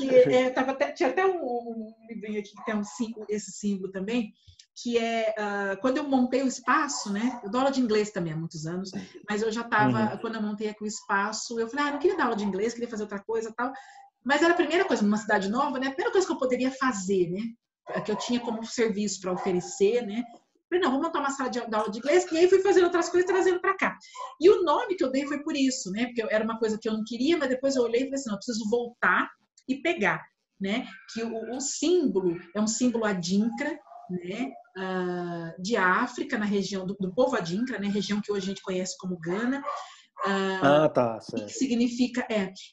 tinha até um livrinho aqui que tem esse símbolo também, que é quando eu montei o espaço, né? Eu dou aula de inglês também há muitos anos, mas eu já estava, quando eu montei aqui o espaço, eu falei, não queria dar aula de inglês, queria fazer outra coisa e tal. Mas era a primeira coisa, numa cidade nova, né? A primeira coisa que eu poderia fazer, né? Que eu tinha como serviço para oferecer, né? Falei, não, vou montar uma sala de aula de inglês, e aí fui fazendo outras coisas, trazendo para cá. E o nome que eu dei foi por isso, né? Porque era uma coisa que eu não queria, mas depois eu olhei e falei assim, não, eu preciso voltar e pegar, né? Que o símbolo é um símbolo adinkra, né? De África, na região do povo adinkra, né? Região que hoje a gente conhece como Gana. Tá, certo.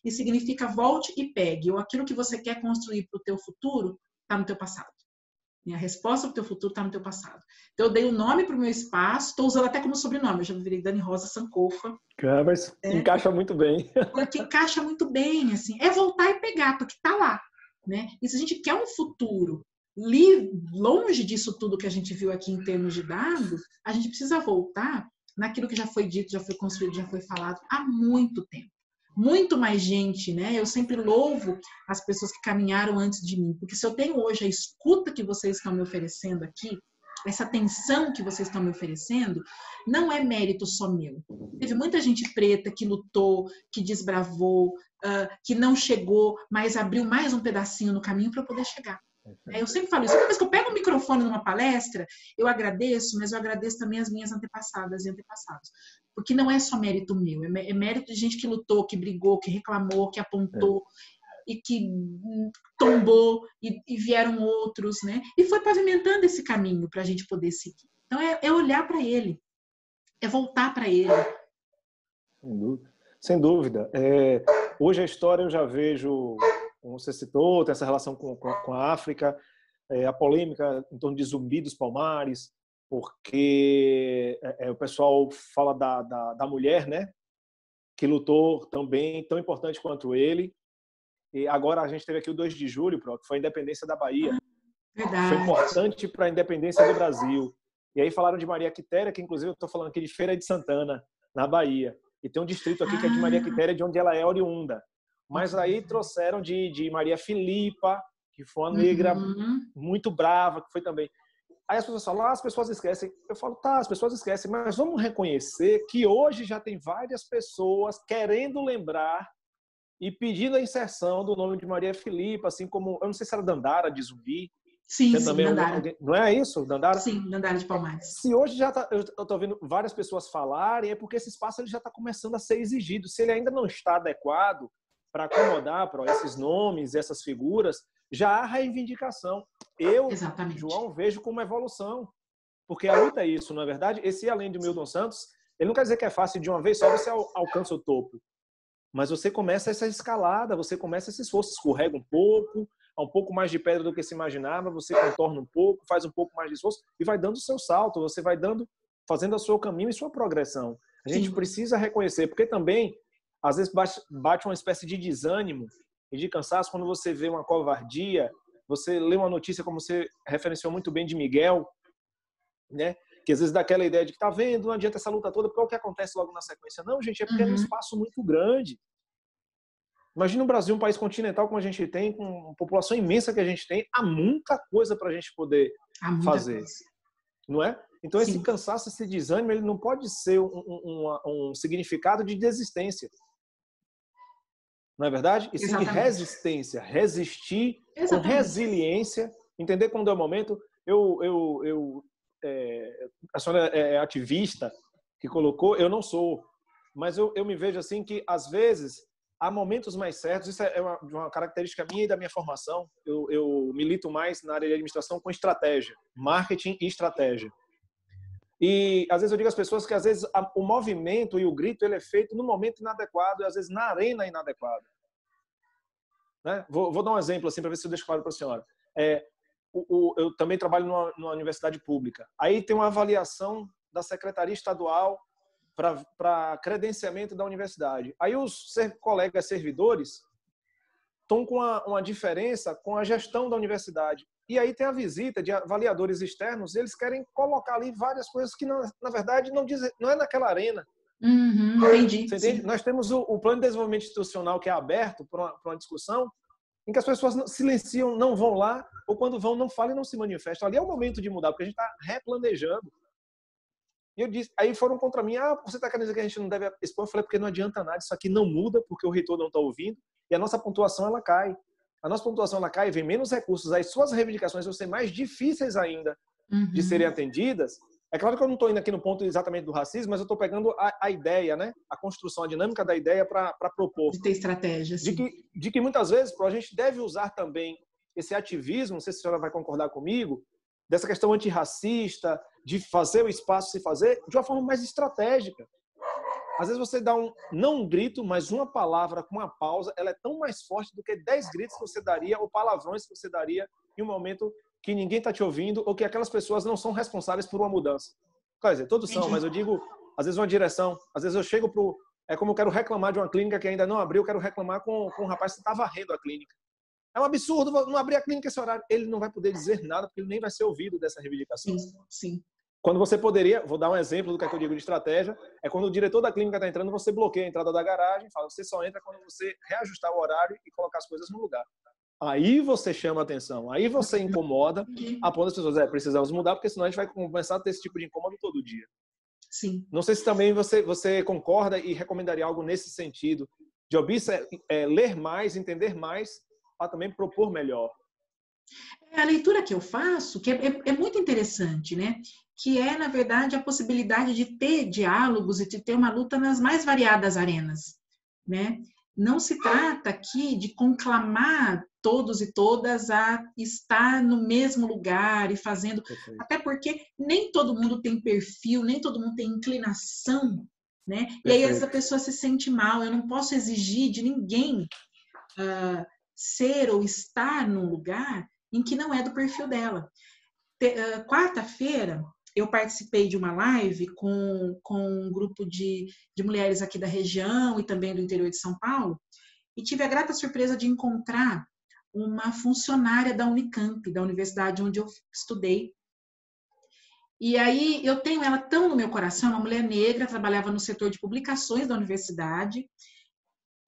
E significa volte e pegue, ou aquilo que você quer construir para o teu futuro está no teu passado. A resposta para o teu futuro está no teu passado. Então, eu dei o nome para o meu espaço, estou usando até como sobrenome, eu já virei Dani Rosa Sankofa. Mas encaixa muito bem. Porque encaixa muito bem, assim, é voltar e pegar, porque está lá. Né? E se a gente quer um futuro longe disso tudo que a gente viu aqui em termos de dados, a gente precisa voltar naquilo que já foi dito, já foi construído, já foi falado há muito tempo. Muito mais gente, né? Eu sempre louvo as pessoas que caminharam antes de mim, porque se eu tenho hoje a escuta que vocês estão me oferecendo aqui, essa atenção que vocês estão me oferecendo, não é mérito só meu. Teve muita gente preta que lutou, que desbravou, que não chegou, mas abriu mais um pedacinho no caminho para eu poder chegar. Eu sempre falo isso. Toda vez que eu pego o microfone numa palestra, eu agradeço, mas eu agradeço também as minhas antepassadas e antepassados. Porque não é só mérito meu, é mérito de gente que lutou, que brigou, que reclamou, que apontou, e que tombou, e vieram outros, né? E foi pavimentando esse caminho para a gente poder seguir. Então, é olhar para ele, é voltar para ele. Sem dúvida. Hoje a história eu já vejo, como você citou, tem essa relação com a África, a polêmica em torno de Zumbi dos Palmares, porque o pessoal fala da mulher, né, que lutou também, tão importante quanto ele. E agora a gente teve aqui o 2 de julho, que foi a independência da Bahia. Verdade. Foi importante para a independência do Brasil. E aí falaram de Maria Quitéria, que inclusive eu estou falando aqui de Feira de Santana, na Bahia. E tem um distrito aqui que é de Maria Quitéria, de onde ela é oriunda. Mas aí trouxeram de Maria Filipa, que foi uma negra muito brava, que foi também. Aí as pessoas falam, as pessoas esquecem. Eu falo, tá, as pessoas esquecem, mas vamos reconhecer que hoje já tem várias pessoas querendo lembrar e pedindo a inserção do nome de Maria Filipa, assim como, eu não sei se era Dandara de Zumbi. Sim, sim, Dandara. Alguém, não é isso, Dandara? Sim, Dandara de Palmares. Se hoje já tá, eu estou vendo várias pessoas falarem, é porque esse espaço ele já está começando a ser exigido. Se ele ainda não está adequado para acomodar para esses nomes, essas figuras, já há reivindicação. Eu, Exatamente. João, vejo como evolução. Porque a luta é isso, não é verdade? Esse além do Milton Santos, ele não quer dizer que é fácil de uma vez só você alcança o topo. Mas você começa essa escalada, você começa esse esforço, escorrega um pouco mais de pedra do que se imaginava, você contorna um pouco, faz um pouco mais de esforço e vai dando o seu salto, você vai fazendo o seu caminho e sua progressão. A gente precisa reconhecer, porque também, às vezes, bate uma espécie de desânimo e de cansaço quando você vê uma covardia, você lê uma notícia, como você referenciou muito bem, de Miguel, né? Que às vezes dá aquela ideia de que tá vendo, não adianta essa luta toda, porque é o que acontece logo na sequência. Não, gente, é porque é um espaço muito grande. Imagina o Brasil, um país continental como a gente tem, com uma população imensa que a gente tem, há muita coisa para a gente poder fazer, não é? Então esse cansaço, esse desânimo, ele não pode ser um significado de desistência, não é verdade? E sim de resistência, resistir com resiliência, entender quando é o momento. A senhora é ativista que colocou, eu não sou, mas eu me vejo assim que às vezes há momentos mais certos. Isso é uma característica minha e da minha formação. Eu milito mais na área de administração com estratégia, marketing e estratégia. E às vezes eu digo às pessoas que às vezes o movimento e o grito ele é feito no momento inadequado e às vezes na arena inadequada. Né? Vou dar um exemplo assim para ver se eu deixo claro para a senhora. Eu também trabalho numa universidade pública. Aí tem uma avaliação da Secretaria Estadual para credenciamento da universidade. Aí os colegas servidores estão com uma diferença com a gestão da universidade. E aí tem a visita de avaliadores externos, e eles querem colocar ali várias coisas que, na verdade, não é naquela arena. Entendi. Você entende? Nós temos o plano de desenvolvimento institucional que é aberto para uma discussão, em que as pessoas silenciam, não vão lá, ou quando vão, não falam e não se manifestam. Ali é o momento de mudar, porque a gente está replanejando. E eu disse, aí foram contra mim, você está querendo dizer que a gente não deve expor? Eu falei, porque não adianta nada, isso aqui não muda, porque o reitor não está ouvindo, e a nossa pontuação, ela cai. A nossa pontuação, ela cai, vem menos recursos, as suas reivindicações vão ser mais difíceis ainda de serem atendidas. É claro que eu não estou indo aqui no ponto exatamente do racismo, mas eu estou pegando a ideia, né? A construção, a dinâmica da ideia para propor. De ter estratégia, sim. De que muitas vezes a gente deve usar também esse ativismo, não sei se a senhora vai concordar comigo, dessa questão antirracista, de fazer o espaço se fazer, de uma forma mais estratégica. Às vezes você dá não um grito, mas uma palavra com uma pausa, ela é tão mais forte do que 10 gritos que você daria ou palavrões que você daria em um momento que ninguém está te ouvindo ou que aquelas pessoas não são responsáveis por uma mudança. Quer dizer, todos são, mas eu digo, às vezes uma direção, às vezes eu chego é como eu quero reclamar de uma clínica que ainda não abriu, eu quero reclamar com um rapaz que está varrendo a clínica. É um absurdo não abrir a clínica esse horário. Ele não vai poder dizer nada, porque ele nem vai ser ouvido dessa reivindicação. Sim. Quando você poderia, vou dar um exemplo do que eu digo de estratégia, é quando o diretor da clínica está entrando, você bloqueia a entrada da garagem, fala, você só entra quando você reajustar o horário e colocar as coisas no lugar. Aí você chama a atenção, aí você incomoda, a ponto das pessoas, precisamos mudar, porque senão a gente vai começar a ter esse tipo de incômodo todo dia. Sim. Não sei se também você concorda e recomendaria algo nesse sentido, de ler mais, entender mais, para também propor melhor. A leitura que eu faço, que é muito interessante, né? Que é, na verdade, a possibilidade de ter diálogos e de ter uma luta nas mais variadas arenas, né? Não se trata aqui de conclamar todos e todas a estar no mesmo lugar e fazendo... Perfeito. Até porque nem todo mundo tem perfil, nem todo mundo tem inclinação, né? Perfeito. E aí, às vezes, a pessoa se sente mal. Eu não posso exigir de ninguém ser ou estar num lugar em que não é do perfil dela. Quarta-feira, eu participei de uma live com um grupo de mulheres aqui da região e também do interior de São Paulo, e tive a grata surpresa de encontrar uma funcionária da Unicamp, da universidade onde eu estudei. E aí eu tenho ela tão no meu coração, uma mulher negra, trabalhava no setor de publicações da universidade.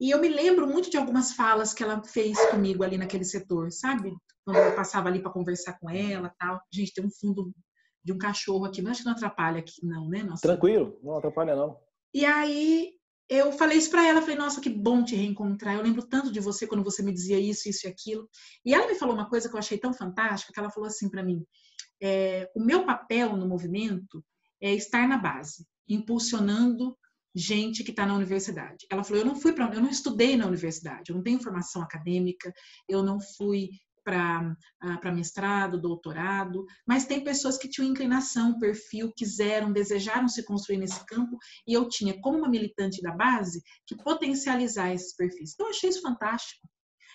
E eu me lembro muito de algumas falas que ela fez comigo ali naquele setor, sabe? Quando eu passava ali para conversar com ela, tal. Gente, tem um fundo de um cachorro aqui, mas acho que não atrapalha aqui, não, né? Nossa. Tranquilo, não atrapalha não. E aí eu falei isso para ela, falei, nossa, que bom te reencontrar. Eu lembro tanto de você quando você me dizia isso, isso e aquilo. E ela me falou uma coisa que eu achei tão fantástica, que ela falou assim para mim: o meu papel no movimento é estar na base, impulsionando gente que está na universidade. Ela falou, eu não estudei na universidade, eu não tenho formação acadêmica, eu não fui para mestrado, doutorado, mas tem pessoas que tinham inclinação, perfil, quiseram, desejaram se construir nesse campo, e eu tinha, como uma militante da base, que potencializar esses perfis. Então, eu achei isso fantástico.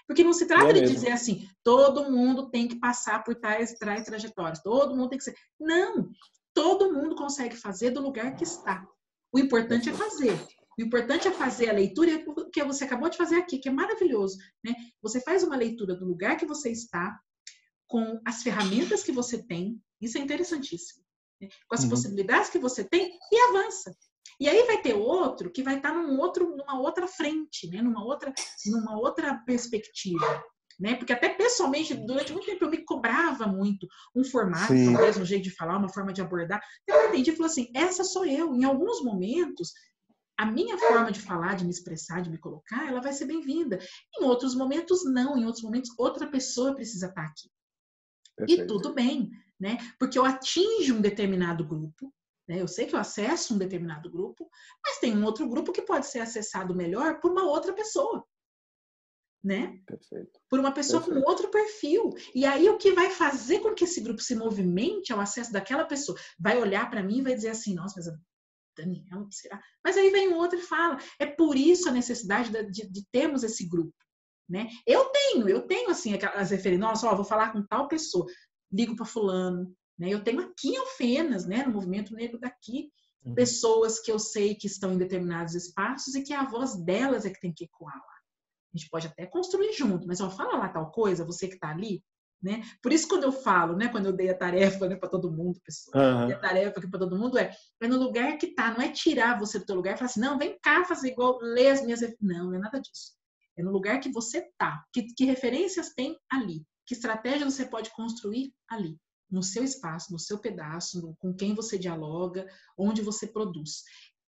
Porque não se trata de dizer assim, todo mundo tem que passar por tais trajetórias, todo mundo tem que ser. Não, todo mundo consegue fazer do lugar que está. O importante é fazer. O importante é fazer a leitura que você acabou de fazer aqui, que é maravilhoso, né? Você faz uma leitura do lugar que você está, com as ferramentas que você tem, isso é interessantíssimo, né? Com as possibilidades que você tem e avança. E aí vai ter outro que vai estar numa outra frente, né? numa outra perspectiva. Né? Porque até pessoalmente, durante muito tempo, eu me cobrava muito um formato, talvez um jeito de falar, uma forma de abordar. Eu entendi e falei assim, essa sou eu. Em alguns momentos, a minha forma de falar, de me expressar, de me colocar, ela vai ser bem-vinda. Em outros momentos, não. Em outros momentos, outra pessoa precisa estar aqui. Perfeito. E tudo bem, né? Porque eu atinjo um determinado grupo, né? Eu sei que eu acesso um determinado grupo, mas tem um outro grupo que pode ser acessado melhor por uma outra pessoa, né? Perfeito. Por uma pessoa com outro perfil. E aí o que vai fazer com que esse grupo se movimente ao acesso daquela pessoa? Vai olhar para mim e vai dizer assim, nossa, mas a Daniela, será? Mas aí vem o outro e fala. É por isso a necessidade de termos esse grupo. Né? Eu tenho assim, as referências, nossa, vou falar com tal pessoa, ligo para fulano, né? Eu tenho aqui em Alfenas, né, no movimento negro daqui, pessoas que eu sei que estão em determinados espaços e que a voz delas é que tem que ecoar lá. A gente pode até construir junto, mas fala lá tal coisa, você que está ali, né? Por isso quando eu falo, né, quando eu dei a tarefa, né, para todo mundo, pessoal, e a tarefa aqui para todo mundo é no lugar que tá, não é tirar você do teu lugar e falar assim, não, vem cá fazer igual, lê as minhas, não é nada disso. É no lugar que você está. Que referências tem ali? Que estratégia você pode construir ali? No seu espaço, no seu pedaço, com quem você dialoga, onde você produz.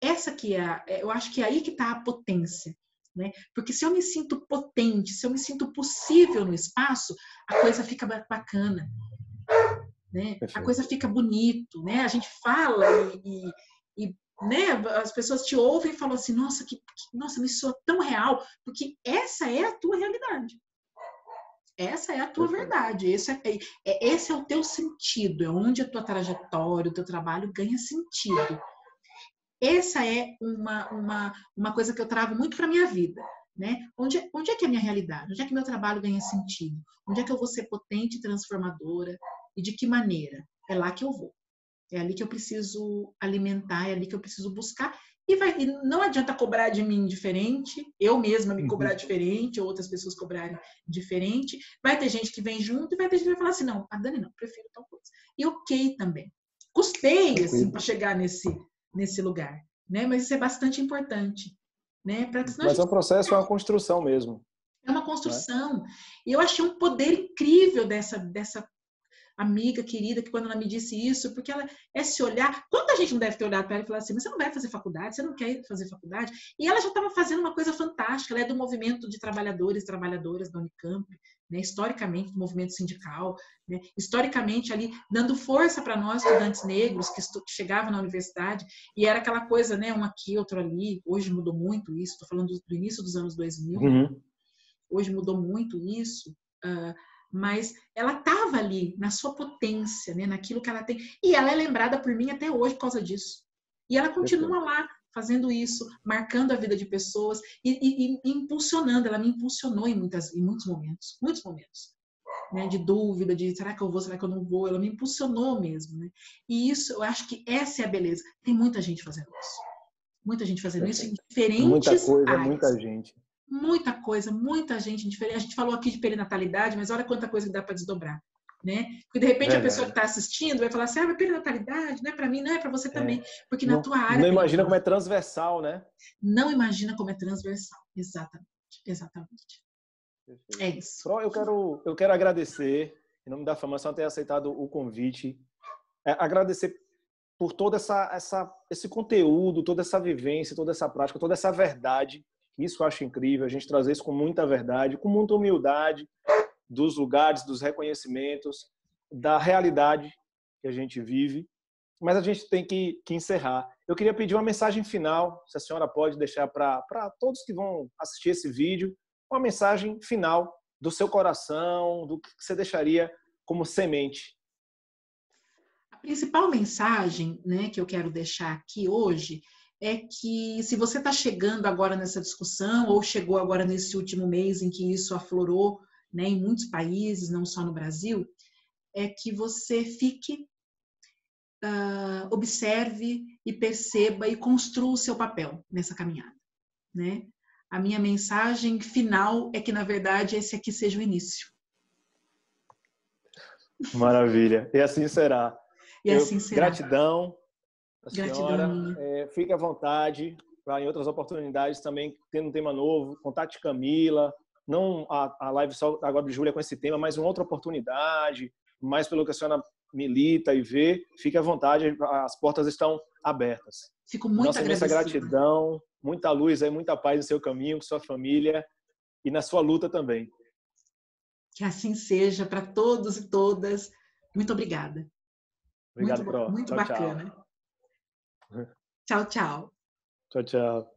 Essa que eu acho que é aí que está a potência. Né? Porque se eu me sinto potente, se eu me sinto possível no espaço, a coisa fica bacana. Né? A coisa fica bonito. Né? A gente fala e né? As pessoas te ouvem e falam assim, nossa, nossa, isso é tão real, porque essa é a tua realidade. Essa é a tua verdade, esse é o teu sentido, é onde a tua trajetória, o teu trabalho ganha sentido. Essa é uma coisa que eu trago muito para a minha vida. Né? Onde é que é a minha realidade? Onde é que meu trabalho ganha sentido? Onde é que eu vou ser potente e transformadora? E de que maneira? É lá que eu vou. É ali que eu preciso alimentar, é ali que eu preciso buscar. E não adianta cobrar de mim diferente, eu mesma me cobrar diferente, ou outras pessoas cobrarem diferente. Vai ter gente que vem junto e vai ter gente que vai falar assim, não, a Dani não, prefiro tal coisa. E ok também. Custei, assim, para chegar nesse lugar. Né? Mas isso é bastante importante. Né? Mas é um processo, é uma construção mesmo. É uma construção. Né? E eu achei um poder incrível dessa amiga querida, que quando ela me disse isso, porque ela é se olhar, quanta gente não deve ter olhado para ela e falado assim, mas você não vai fazer faculdade, você não quer fazer faculdade? E ela já estava fazendo uma coisa fantástica, ela é do movimento de trabalhadores e trabalhadoras da Unicamp, né, historicamente do movimento sindical, né, historicamente ali dando força para nós estudantes negros que chegavam na universidade, e era aquela coisa, né, um aqui, outro ali, hoje mudou muito isso, estou falando do início dos anos 2000, hoje mudou muito isso, mas ela estava ali na sua potência, né, naquilo que ela tem. E ela é lembrada por mim até hoje por causa disso. E ela continua lá fazendo isso, marcando a vida de pessoas e impulsionando. Ela me impulsionou em muitos momentos. Muitos momentos. Né, de dúvida, de será que eu vou, será que eu não vou? Ela me impulsionou mesmo. Né? E isso, eu acho que essa é a beleza. Tem muita gente fazendo isso. Muita gente fazendo isso em diferentes muita coisa, áreas. Muita gente. Muita coisa, muita gente diferente. A gente falou aqui de perinatalidade, mas olha quanta coisa que dá para desdobrar. né? Porque de repente a pessoa que Verdade. está assistindo vai falar assim, vai perinatalidade, não é para mim, não é para você também, porque na Não, tua área não tem imagina como é tudo. transversal, né? Não imagina como é transversal. Exatamente, exatamente. Perfeito. É isso. Pro, eu quero agradecer, em nome da Famação, ter aceitado o convite. Agradecer por todo esse conteúdo, toda essa vivência, toda essa prática, toda essa verdade. Isso eu acho incrível, a gente trazer isso com muita verdade, com muita humildade dos lugares, dos reconhecimentos, da realidade que a gente vive. Mas a gente tem que encerrar. Eu queria pedir uma mensagem final, se a senhora pode deixar para todos que vão assistir esse vídeo, uma mensagem final do seu coração, do que você deixaria como semente. A principal mensagem, né, que eu quero deixar aqui hoje é que se você está chegando agora nessa discussão ou chegou agora nesse último mês em que isso aflorou, né, em muitos países, não só no Brasil, é que você fique, observe e perceba e construa o seu papel nessa caminhada, né? A minha mensagem final é que, na verdade, esse aqui seja o início. Maravilha. E assim será. E assim será. Gratidão a Gratidão senhora. minha. Fique à vontade para em outras oportunidades também, tendo um tema novo, contate Camila. Não a live só agora de Júlia com esse tema, mas uma outra oportunidade, mais pelo que a senhora milita e vê, fique à vontade, as portas estão abertas. Fico muito Nossa imensa agradecida. gratidão, muita luz, muita paz no seu caminho, com sua família e na sua luta também. Que assim seja para todos e todas. Muito obrigada. Obrigado, Pro. Muito Tchau, bacana. tchau. Tchau, tchau. Tchau, tchau.